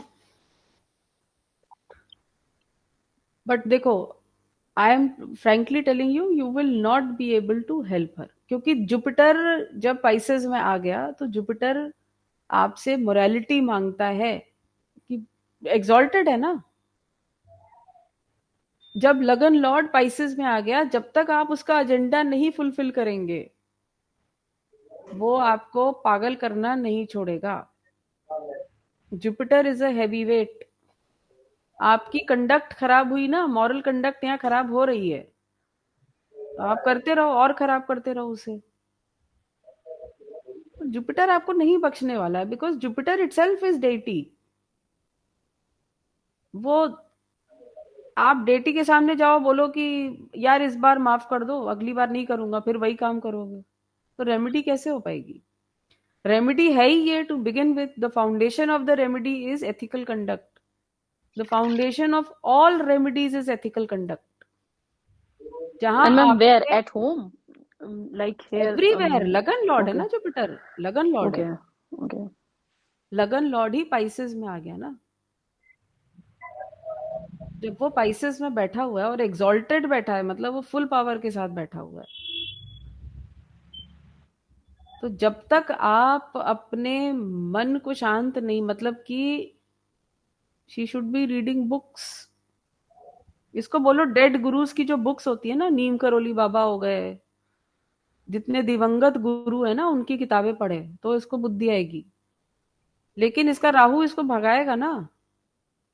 बट देखो, I am frankly telling you, you will not be able to help her, क्योंकि जुपिटर जब पाइसेस में आ गया तो जुपिटर आपसे मोरालिटी मांगता है, कि एग्जॉल्टेड है ना। जब लगन लॉर्ड पाइसेस में आ गया, जब तक आप उसका एजेंडा नहीं फुलफिल करेंगे, वो आपको पागल करना नहीं छोड़ेगा। Jupiter is a heavy weight. आपकी कंडक्ट खराब हुई ना, मॉरल कंडक्ट यहाँ खराब हो रही है, तो आप करते रहो और खराब करते रहो उसे। जुपिटर आपको नहीं बख्शने वाला है, because Jupiter itself is deity. वो, आप डेटी के सामने जाओ, बोलो कि यार इस बार माफ कर दो, अगली बार नहीं करूंगा, फिर वही काम करोगे, तो रेमेडी कैसे हो पाएगी? रेमेडी है ही ये, to begin with the foundation of the remedy is ethical conduct, the foundation of all remedies is ethical conduct. जहां And ma'am, where? आपके At home? Like here? Everywhere लगन लॉर्ड है Okay, ना जुपिटर, लगन lord है। okay, okay. लगन lord ही Pisces में आ गया ना। जब वो पाइसेस में बैठा हुआ है और एग्जॉल्टेड बैठा है, मतलब वो फुल पावर के साथ बैठा हुआ है। तो जब तक आप अपने मन को शांत नहीं, मतलब कि she should be reading books. इसको बोलो डेड गुरुज की जो बुक्स होती है ना, नीम करोली बाबा हो गए, जितने दिवंगत गुरु है ना, उनकी किताबें पढ़े तो इसको बुद्धि आएगी। लेकिन इसका राहु इसको भगाएगा ना,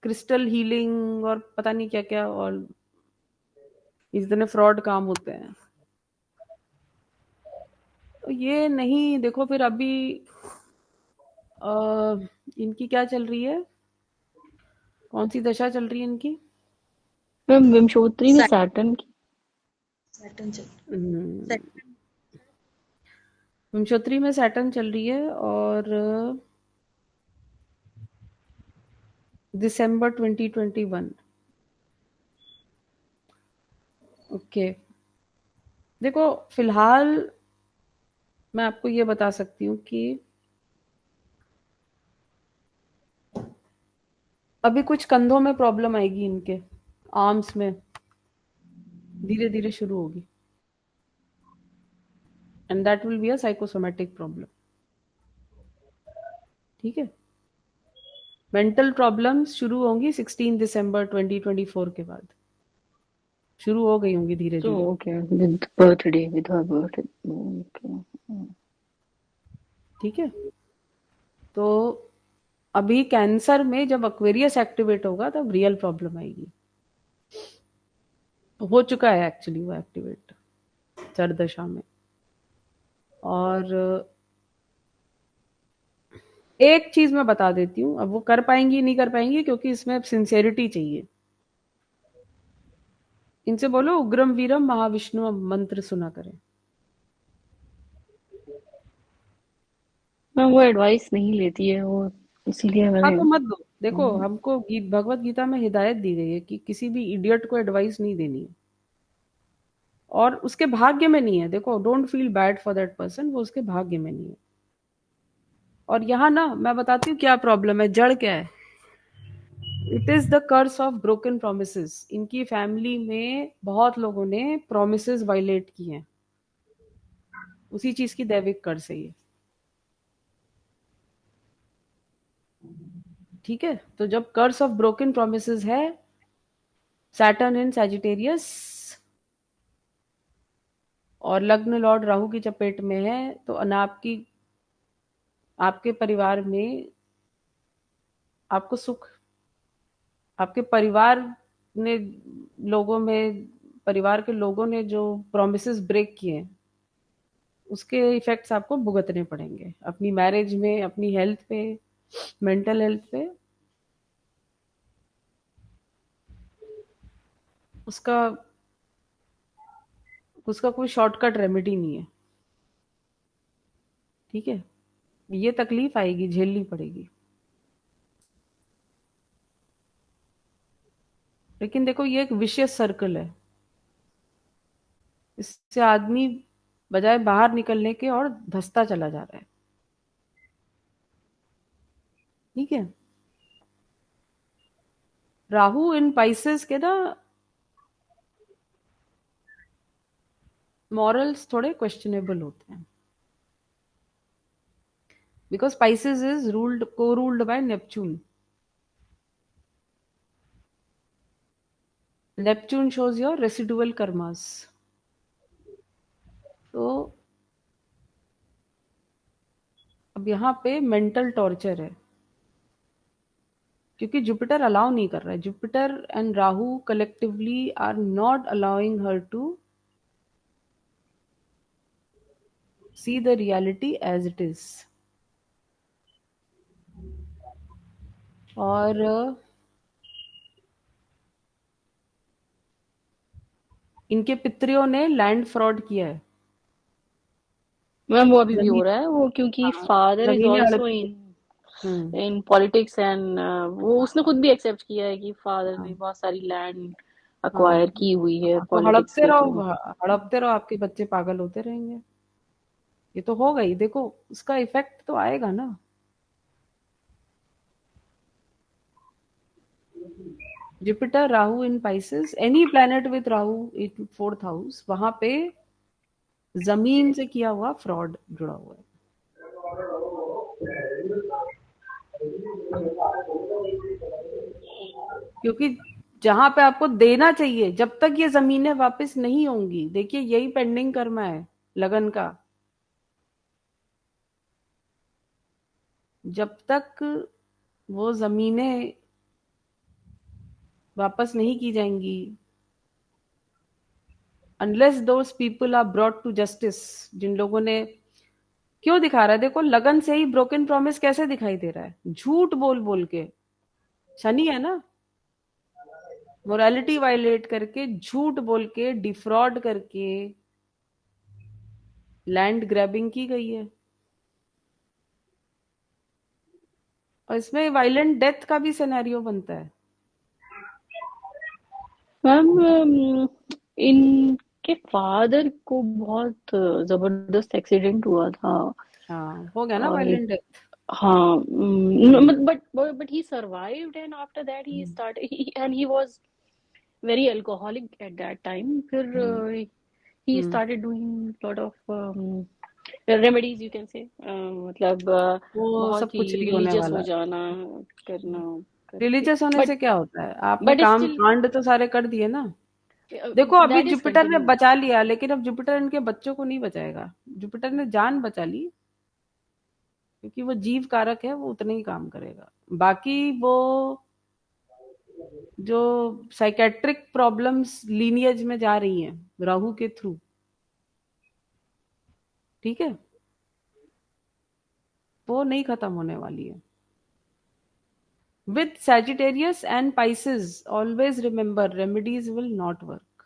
क्रिस्टल हीलिंग और पता नहीं क्या क्या, और इतने फ्रॉड काम होते हैं। तो ये नहीं, देखो फिर अभी इनकी क्या चल रही है, कौन सी दशा चल रही है इनकी? मैम विमशोत्री में सैटर्न की। सैटर्न चल हम्म, विमशोत्री में सैटर्न चल रही है, और दिसंबर 2021। ओके, देखो फिलहाल मैं आपको ये बता सकती हूँ कि अभी कुछ कंधों में प्रॉब्लम आएगी इनके, आर्म्स में धीरे धीरे शुरू होगी, and that will be a psychosomatic problem. ठीक है, मेंटल प्रॉब्लम्स शुरू होंगी 16 दिसंबर 2024 के बाद, शुरू हो गई होंगी धीरे So धीरे। okay, with her birthday. Okay. ठीक है, तो अभी कैंसर में जब एक्वेरियस एक्टिवेट होगा तब रियल प्रॉब्लम आएगी। हो चुका है एक्चुअली वो एक्टिवेट चरदशा में। और एक चीज मैं बता देती हूँ, अब वो कर पाएंगी नहीं कर पाएंगी, क्योंकि इसमें अब सिंसेरिटी चाहिए। इनसे बोलो उग्रम वीरम महाविष्णु मंत्र सुना करें। मैम वो एडवाइस नहीं लेती है वो, इसीलिए हाँ मैंने तो मत दो। देखो हमको भगवत गीता में हिदायत दी गई है कि किसी भी इडियट को एडवाइस नहीं देनी है, और उसके भाग्य में नहीं है। देखो, don't feel bad for that person, वो उसके भाग्य में नहीं है। और यहाँ ना मैं बताती हूँ क्या प्रॉब्लम है, जड़ क्या है। It is the curse of broken promises. इनकी फैमिली में बहुत लोगों ने प्रोमिसेस वायलेट किए हैं, उसी चीज की दैविक कर्स है ये। ठीक है, तो जब कर्स ऑफ ब्रोकन प्रोमिसेस है, सैटर्न इन सैजिटेरियस, और लग्न लॉर्ड राहु की चपेट में है, तो आपके परिवार में आपको सुख, आपके परिवार ने लोगों में परिवार के लोगों ने जो प्रोमिसेस ब्रेक किए हैं, उसके इफेक्ट्स आपको भुगतने पड़ेंगे अपनी मैरिज में, अपनी हेल्थ पे, मेंटल हेल्थ पे। उसका उसका कोई शॉर्टकट रेमेडी नहीं है। ठीक है, ये तकलीफ आएगी, झेलनी पड़ेगी। लेकिन देखो ये एक विशियस सर्कल है, इससे आदमी बजाय बाहर निकलने के और धंसता चला जा रहा है। ठीक है, राहु इन पाइसेस के ना मॉरल्स थोड़े क्वेश्चनेबल होते हैं, बिकॉज पाइसेस इज को ruled by Neptune. Neptune shows your residual karmas. तो अब यहाँ पे मेंटल टॉर्चर है, क्योंकि जुपिटर अलाउ नहीं कर रहा है। Jupiter and Rahu collectively are not allowing her to see the reality as it is. और इनके पितरियों ने लैंड फ्रॉड किया है। मैम वो अभी भी हो जमीन, रहा है वो, क्योंकि हाँ, फादर इज जमीनें हड़प आल्सो की। हम्म, इन पॉलिटिक्स एंड वो उसने खुद भी एक्सेप्ट किया है कि फादर ने हाँ, बहुत सारी लैंड अक्वायर की हुई है तो पॉलिटिक्स के थ्रू। हड़पते रहो, आपके बच्चे पागल होते रहेंगे। ये तो होगा ही, देखो उसका इफेक्ट तो आएगा ना। Jupiter Rahu in Pisces, any planet with Rahu in fourth house, वहां पे जमीन से किया हुआ फ्रॉड जुड़ा हुआ है। क्योंकि जहां पे आपको देना चाहिए, जब तक ये जमीनें वापस नहीं होंगी, देखिए यही पेंडिंग कर्मा है लगन का। जब तक वो जमीनें वापस नहीं की जाएंगी, unless those people are brought to justice, जिन लोगों ने, क्यों दिखा रहा है, देखो लगन से ही ब्रोकन प्रॉमिस कैसे दिखाई दे रहा है, झूठ बोल बोल के। शनि है ना, मोरालिटी वायलेट करके, झूठ बोल के, डिफ्रॉड करके लैंड ग्रैबिंग की गई है। और इसमें वायलेंट डेथ का भी सिनेरियो बनता है। मैम इनके फादर को बहुत जबरदस्त एक्सीडेंट हुआ था। हाँ, हो गया ना और वायलेंट डेथ। हाँ, but he survived, and after that he started and he was very alcoholic at that time. फिर he started doing lot of remedies, you can say, मतलब वो सब बहुत कुछ ही नहीं होने रिलीजियस वाला हो है। जाना करना करके। रिलीजियस होने बट से क्या होता है, आपने बट काम स्टिल कांड तो सारे कर दिए ना। देखो अभी दैट इज जुपिटर ने कंटिन्यू। बचा लिया, लेकिन अब जुपिटर इनके बच्चों को नहीं बचाएगा। जुपिटर ने जान बचा ली, क्योंकि वो जीव कारक है, वो उतने ही काम करेगा। बाकी वो जो साइकेट्रिक प्रॉब्लम्स लीनियज में जा रही हैं राहु के थ्रू, ठीक है, वो नहीं खत्म होने वाली है। With Sagittarius and Pisces, always remember remedies will not work.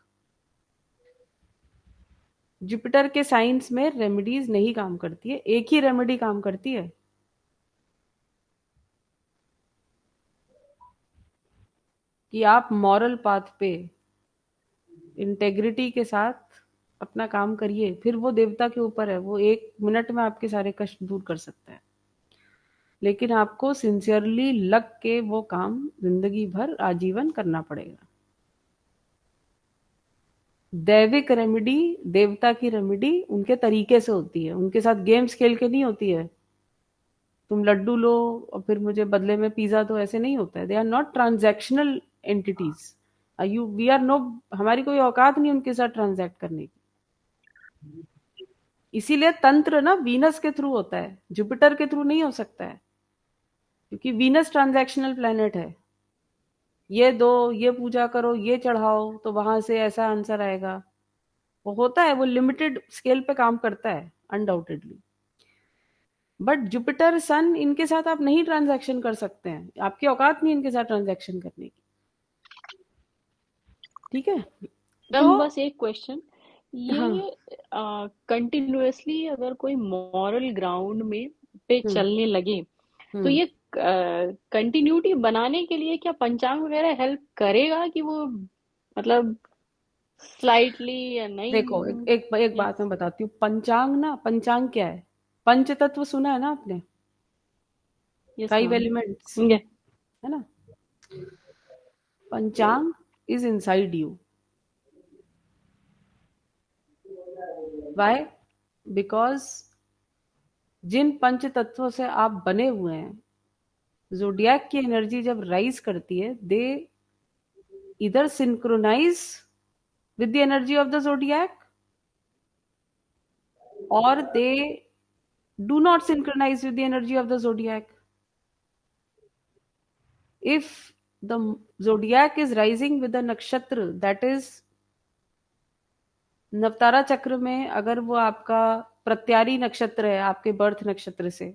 Jupiter के साइंस में रेमेडीज नहीं काम करती है, एक ही रेमेडी काम करती है कि आप मॉरल पाथ पे इंटेग्रिटी के साथ अपना काम करिए। फिर वो देवता के ऊपर है, वो 1 मिनट में आपके सारे कष्ट दूर कर सकता है, लेकिन आपको सिंसियरली लग के वो काम जिंदगी भर आजीवन करना पड़ेगा। दैविक रेमेडी, देवता की रेमेडी उनके तरीके से होती है, उनके साथ गेम्स खेल के नहीं होती है। तुम लड्डू लो और फिर मुझे बदले में पिज्जा दो, ऐसे नहीं होता है। They are not transactional entities. You we are no, हमारी कोई औकात नहीं उनके साथ ट्रांजैक्ट करने की। इसीलिए तंत्र ना वीनस के थ्रू होता है, जुपिटर के थ्रू नहीं हो सकता है, क्योंकि वीनस ट्रांजैक्शनल प्लेनेट है। ये दो, ये पूजा करो, ये चढ़ाओ, तो वहां से ऐसा आंसर आएगा। वो होता है, वो लिमिटेड स्केल पे काम करता है अनडाउटेडली। बट जुपिटर सन, इनके साथ आप नहीं ट्रांजैक्शन कर सकते हैं, आपकी औकात नहीं इनके साथ ट्रांजैक्शन करने की, ठीक है। तो बस एक क्वेश्चन, हाँ, ये कंटिन्यूअसली अगर कोई मॉरल ग्राउंड में पे चलने लगे, तो ये कंटिन्यूटी बनाने के लिए क्या पंचांग वगैरह हेल्प करेगा कि वो, मतलब स्लाइटली या देखो नहीं? एक बात मैं बताती हूँ। पंचांग ना, पंचांग क्या है, पंच तत्व सुना है ना आपने, यस 5 मैम। एलिमेंट्स, ये है ना। Panchang is inside you. Why? Because जिन पंच तत्वों से आप बने हुए हैं, जोडियाक की एनर्जी जब राइज करती है, दे इधर synchronise with the energy of the zodiac, or they do not synchronize with the energy of the zodiac. If the zodiac is rising with the nakshatra, that is नवतारा चक्र में, अगर वो आपका प्रत्यारी नक्षत्र है आपके बर्थ नक्षत्र से,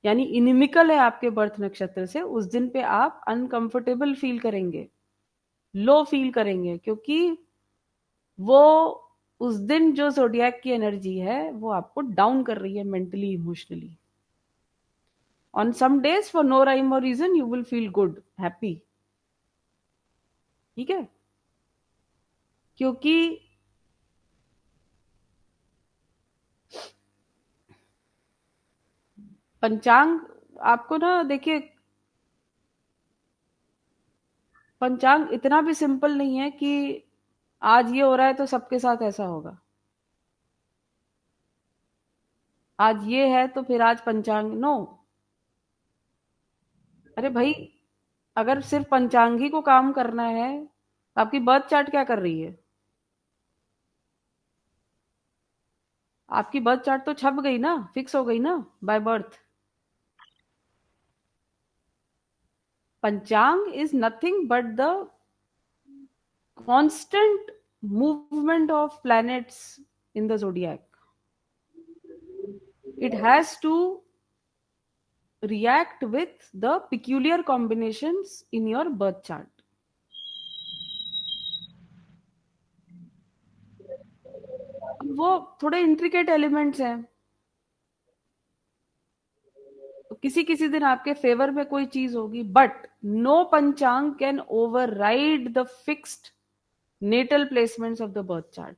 यानी इनिमिकल है आपके बर्थ नक्षत्र से, उस दिन पे आप अनकंफर्टेबल फील करेंगे, लो फील करेंगे, क्योंकि वो उस दिन जो जोडियाक की एनर्जी है वो आपको डाउन कर रही है mentally, emotionally. On some days for no rhyme or reason you will feel good, happy, ठीक है। क्योंकि पंचांग आपको ना, देखिए पंचांग इतना भी सिंपल नहीं है कि आज ये हो रहा है तो सबके साथ ऐसा होगा। आज ये है तो फिर आज पंचांग, नो। अरे भाई, अगर सिर्फ पंचांग ही को काम करना है तो आपकी बर्थ चार्ट क्या कर रही है? आपकी बर्थ चार्ट तो छप गई ना, फिक्स हो गई ना बाय बर्थ। पंचांग is nothing but the constant movement of planets in the zodiac. It has to react with the peculiar combinations in your birth chart. अब वो थोड़े इंट्रिकेट एलिमेंट्स हैं, तो किसी किसी दिन आपके फेवर में कोई चीज होगी, but no panchang can override the fixed natal placements of the birth chart.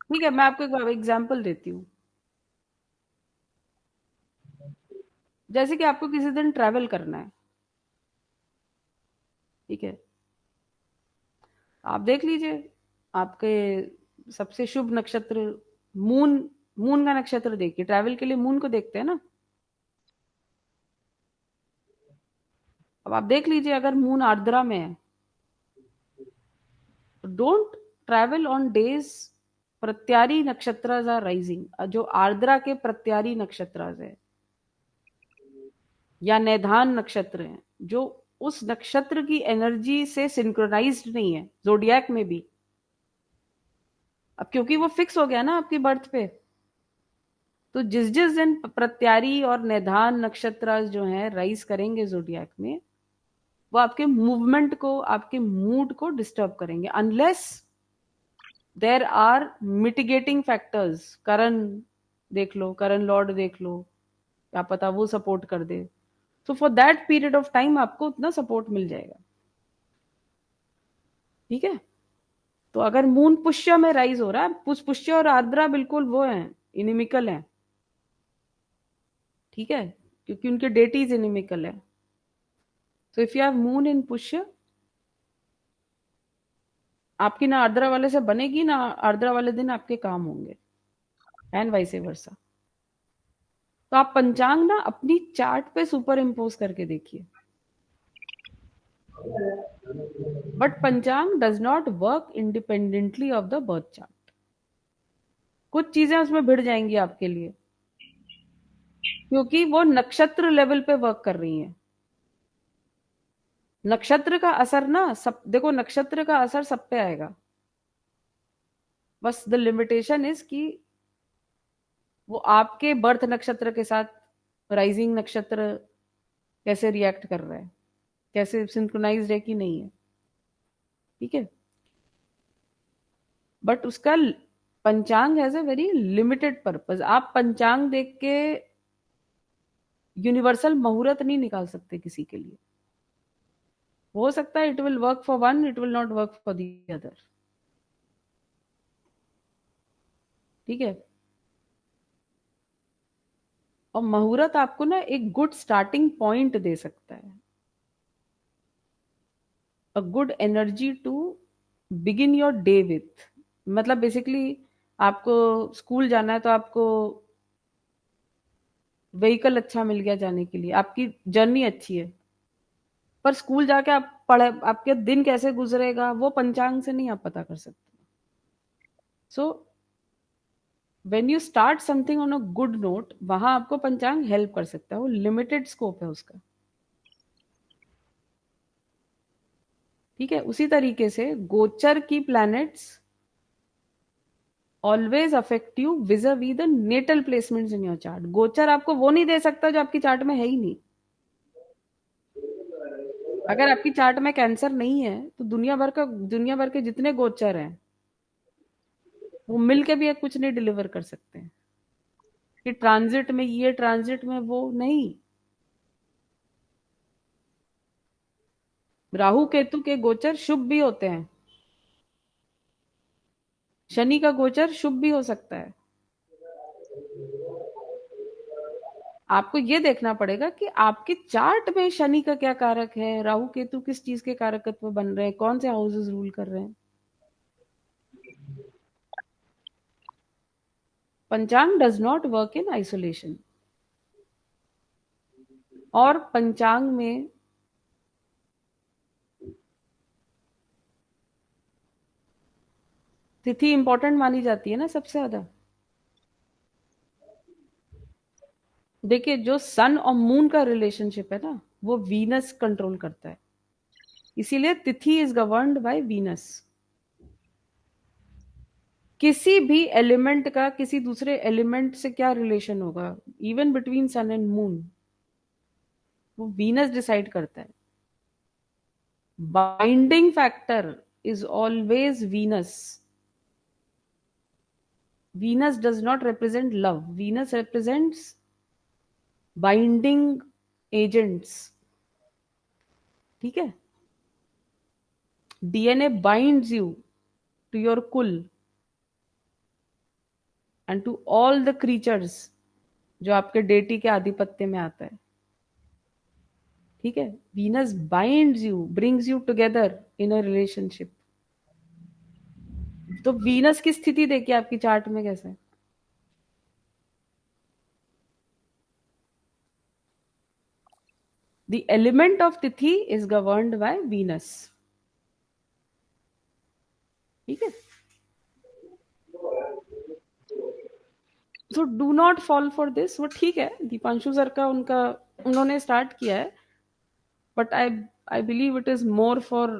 ठीक है, मैं आपको एक एग्जांपल देती हूँ। जैसे कि आपको किसी दिन ट्रैवल करना है, ठीक है, आप देख लीजिए आपके सबसे शुभ नक्षत्र मून, मून का नक्षत्र देखिए। ट्रैवल के लिए मून को देखते हैं ना। अब आप देख लीजिए अगर मून आर्द्रा में है, डोंट ट्रैवल ऑन डेज प्रत्यारी नक्षत्र आर राइजिंग। जो आर्द्रा के प्रत्यारी नक्षत्र है या निधान नक्षत्र है, जो उस नक्षत्र की एनर्जी से सिंक्रोनाइज्ड नहीं है जोडियाक में भी। अब क्योंकि वो फिक्स हो गया ना आपकी बर्थ पे, तो जिस जिस दिन प्रत्यारी और निधान नक्षत्र जो है राइज करेंगे जोडियाक में, वो आपके मूवमेंट को, आपके मूड को डिस्टर्ब करेंगे, unless there are mitigating factors. Karan देख लो, करण लॉर्ड देख लो, क्या पता वो सपोर्ट कर दे। तो for that period of time आपको उतना सपोर्ट मिल जाएगा। ठीक है, तो अगर मून पुष्य में राइज हो रहा है, पुष्य और आर्द्रा बिल्कुल वो है, इनिमिकल है। ठीक है, क्योंकि उनके डेटीज इनिमिकल है। So if you have moon in Pushya, आपकी ना आर्द्रा वाले से बनेगी, ना आर्द्रा वाले दिन आपके काम होंगे, एंड वाइस वर्सा। तो आप पंचांग ना अपनी चार्ट पे सुपर इम्पोज करके देखिए, बट पंचांग does not work independently of the birth chart. कुछ चीजें उसमें भिड़ जाएंगी आपके लिए, क्योंकि वो नक्षत्र लेवल पे वर्क कर रही हैं। नक्षत्र का असर ना सब, देखो नक्षत्र का असर सब पे आएगा, बस द लिमिटेशन इज कि वो आपके बर्थ नक्षत्र के साथ राइजिंग नक्षत्र कैसे रिएक्ट कर रहा है, कैसे सिंक्रोनाइज्ड है कि नहीं है। ठीक है, बट उसका पंचांग has a very limited purpose. आप पंचांग देख के यूनिवर्सल मुहूर्त नहीं निकाल सकते किसी के लिए। हो सकता है it will work for one, it will not work for the other. ठीक है, और मुहूर्त आपको ना एक गुड स्टार्टिंग पॉइंट दे सकता है, a good energy to begin your day with. मतलब बेसिकली आपको स्कूल जाना है तो आपको व्हीकल अच्छा मिल गया जाने के लिए, आपकी जर्नी अच्छी है, पर स्कूल जाके आप पढ़े, आपके दिन कैसे गुजरेगा वो पंचांग से नहीं आप पता कर सकते। So when you start something on a good note, वहां आपको पंचांग हेल्प कर सकता है, वो लिमिटेड स्कोप है उसका। ठीक है, उसी तरीके से गोचर की planets always affect you vis a vis the natal placements in your chart. गोचर आपको वो नहीं दे सकता जो आपकी चार्ट में है ही नहीं। अगर आपकी चार्ट में कैंसर नहीं है तो दुनिया भर के जितने गोचर हैं वो मिलके भी कुछ नहीं डिलीवर कर सकते हैं, कि ट्रांजिट में ये, ट्रांजिट में वो नहीं। राहु केतु के गोचर शुभ भी होते हैं, शनि का गोचर शुभ भी हो सकता है। आपको ये देखना पड़ेगा कि आपके चार्ट में शनि का क्या कारक है, राहु केतु किस चीज के कारकत्व बन रहे हैं, कौन से हाउसेस रूल कर रहे हैं। पंचांग does not work in isolation. और पंचांग में तिथि इंपॉर्टेंट मानी जाती है ना सबसे ज्यादा। देखिए, जो सन और मून का रिलेशनशिप है ना, वो वीनस कंट्रोल करता है, इसीलिए तिथि इज गवर्न्ड बाय वीनस। किसी भी एलिमेंट का किसी दूसरे एलिमेंट से क्या रिलेशन होगा, even between sun and moon, वो वीनस डिसाइड करता है। Binding factor is always Venus. Venus does not represent love, Venus represents binding agents. ठीक है, DNA binds you to your कुल and to all the creatures जो आपके deity के आधिपत्य में आता है। ठीक है, Venus binds you, brings you together in a relationship. तो वीनस की स्थिति देखिए आपकी चार्ट में कैसे है। The element of तिथि is governed by Venus. ठीक है, so do not fall for this। वो ठीक है, दीपांशु सर का उनका उन्होंने स्टार्ट किया है, but I believe it is more for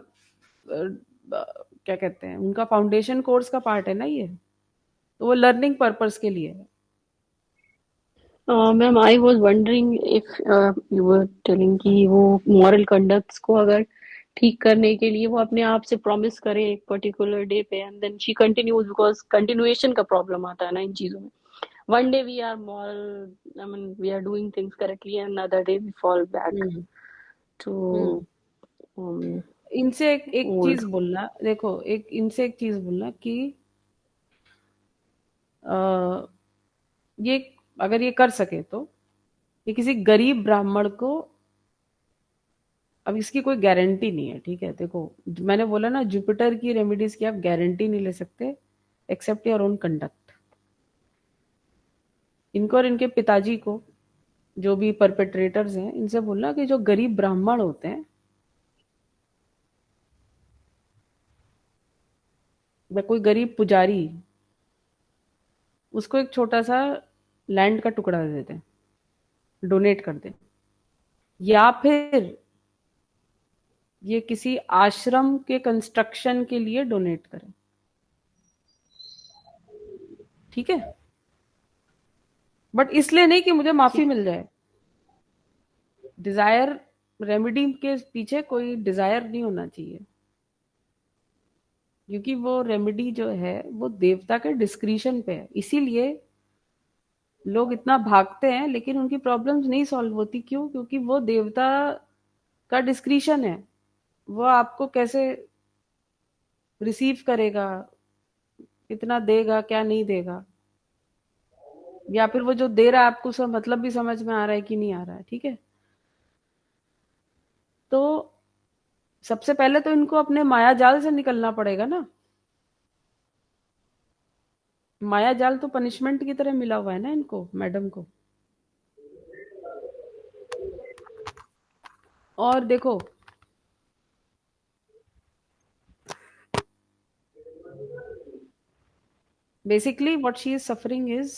क्या कहते हैं, उनका फाउंडेशन कोर्स का पार्ट है ना ये, तो वो लर्निंग पर्पस के लिए है। Ma'am I was wondering if you were telling कि वो मॉरल कंडक्ट्स को अगर ठीक करने के लिए वो अपने आप से प्रॉमिस करे एक पर्टिकुलर डे पे and then she continues, because continuation का प्रॉब्लम आता है ना इन चीजों में। One day we are moral, I mean we are doing things correctly and another day we fall back to इनसे एक ओल्ड। चीज बोलना, देखो इनसे एक चीज बोलना कि ये अगर ये कर सके तो ये किसी गरीब ब्राह्मण को, अब इसकी कोई गारंटी नहीं है, ठीक है। देखो, मैंने बोला ना, जुपिटर की रेमेडीज की आप गारंटी नहीं ले सकते एक्सेप्ट योर ओन कंडक्ट। इनको और इनके पिताजी को, जो भी परपेट्रेटर्स हैं, इनसे बोलना कि जो गरीब ब्राह्मण होते हैं, या कोई गरीब पुजारी, उसको एक छोटा सा लैंड का टुकड़ा दे देते हैं, डोनेट कर दें, या फिर ये किसी आश्रम के कंस्ट्रक्शन के लिए डोनेट करें। ठीक है, बट इसलिए नहीं कि मुझे माफी मिल जाए। डिजायर रेमेडी के पीछे कोई डिजायर नहीं होना चाहिए, क्योंकि वो रेमेडी जो है वो देवता के डिस्क्रिशन पे है। इसीलिए लोग इतना भागते हैं लेकिन उनकी प्रॉब्लम्स नहीं सॉल्व होती। क्यों? क्योंकि वो देवता का डिस्क्रिशन है, वो आपको कैसे रिसीव करेगा, कितना देगा, क्या नहीं देगा, या फिर वो जो दे रहा है आपको उसका मतलब भी समझ में आ रहा है कि नहीं आ रहा है। ठीक है, तो सबसे पहले तो इनको अपने माया जाल से निकलना पड़ेगा ना। माया जाल तो पनिशमेंट की तरह मिला हुआ है ना इनको, मैडम को। और देखो, basically what she is suffering is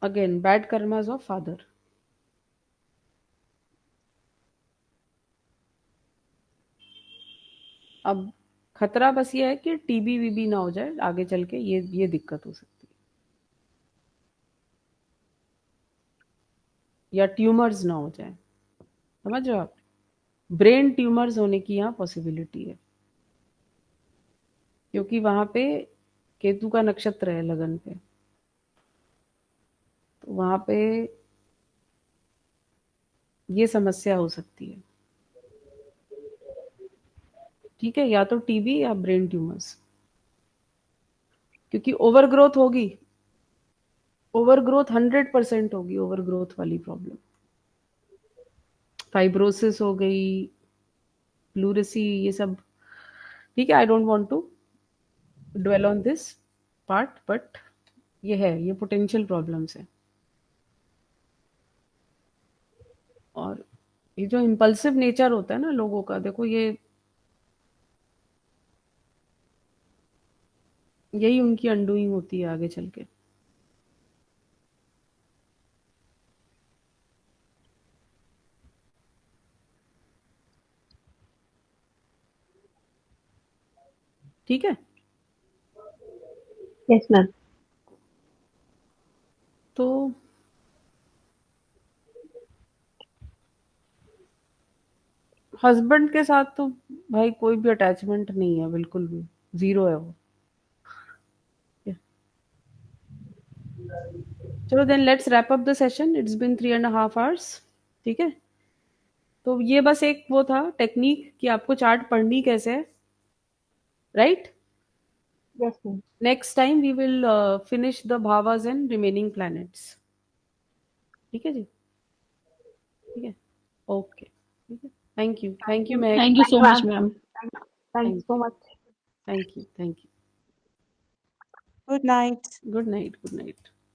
again bad karmas of father. अब खतरा बस ये है कि टीबी वीबी ना हो जाए आगे चल के, ये दिक्कत हो सकती है, या ट्यूमर्स ना हो जाए। समझ रहे हो आप? ब्रेन ट्यूमर्स होने की यहाँ पॉसिबिलिटी है, क्योंकि वहां पे केतु का नक्षत्र है लगन पे। तो वहां पे ये समस्या हो सकती है। ठीक है, या तो टीबी या ब्रेन ट्यूमर्स, क्योंकि ओवरग्रोथ होगी, ओवरग्रोथ 100% होगी, ओवरग्रोथ वाली प्रॉब्लम, फाइब्रोसिस हो गई, प्लूरेसी, ये सब। ठीक है, I don't want to dwell on this part, but ये है, ये पोटेंशियल प्रॉब्लम्स है। और ये जो इम्पल्सिव नेचर होता है ना लोगों का, देखो ये यही उनकी अनडूइंग होती है आगे चल के। ठीक है, यस मैम। तो हस्बैंड के साथ तो भाई कोई भी अटैचमेंट नहीं है, बिल्कुल भी जीरो है वो। चलो then let's wrap up the session, it's been 3.5 hours। ठीक है, तो ये बस एक वो था टेक्निक कि आपको चार्ट पढ़नी कैसे है, right. Yes ma'am. Next time we will finish the भावास एंड रिमेनिंग प्लैनेट्स। ठीक है जी, ठीक है, ओके, ठीक है, thank you, thank you Mehak, thank you so much ma'am. Ma'am. Thank you so much. Thank you, thank you, Good night. Good night, good night.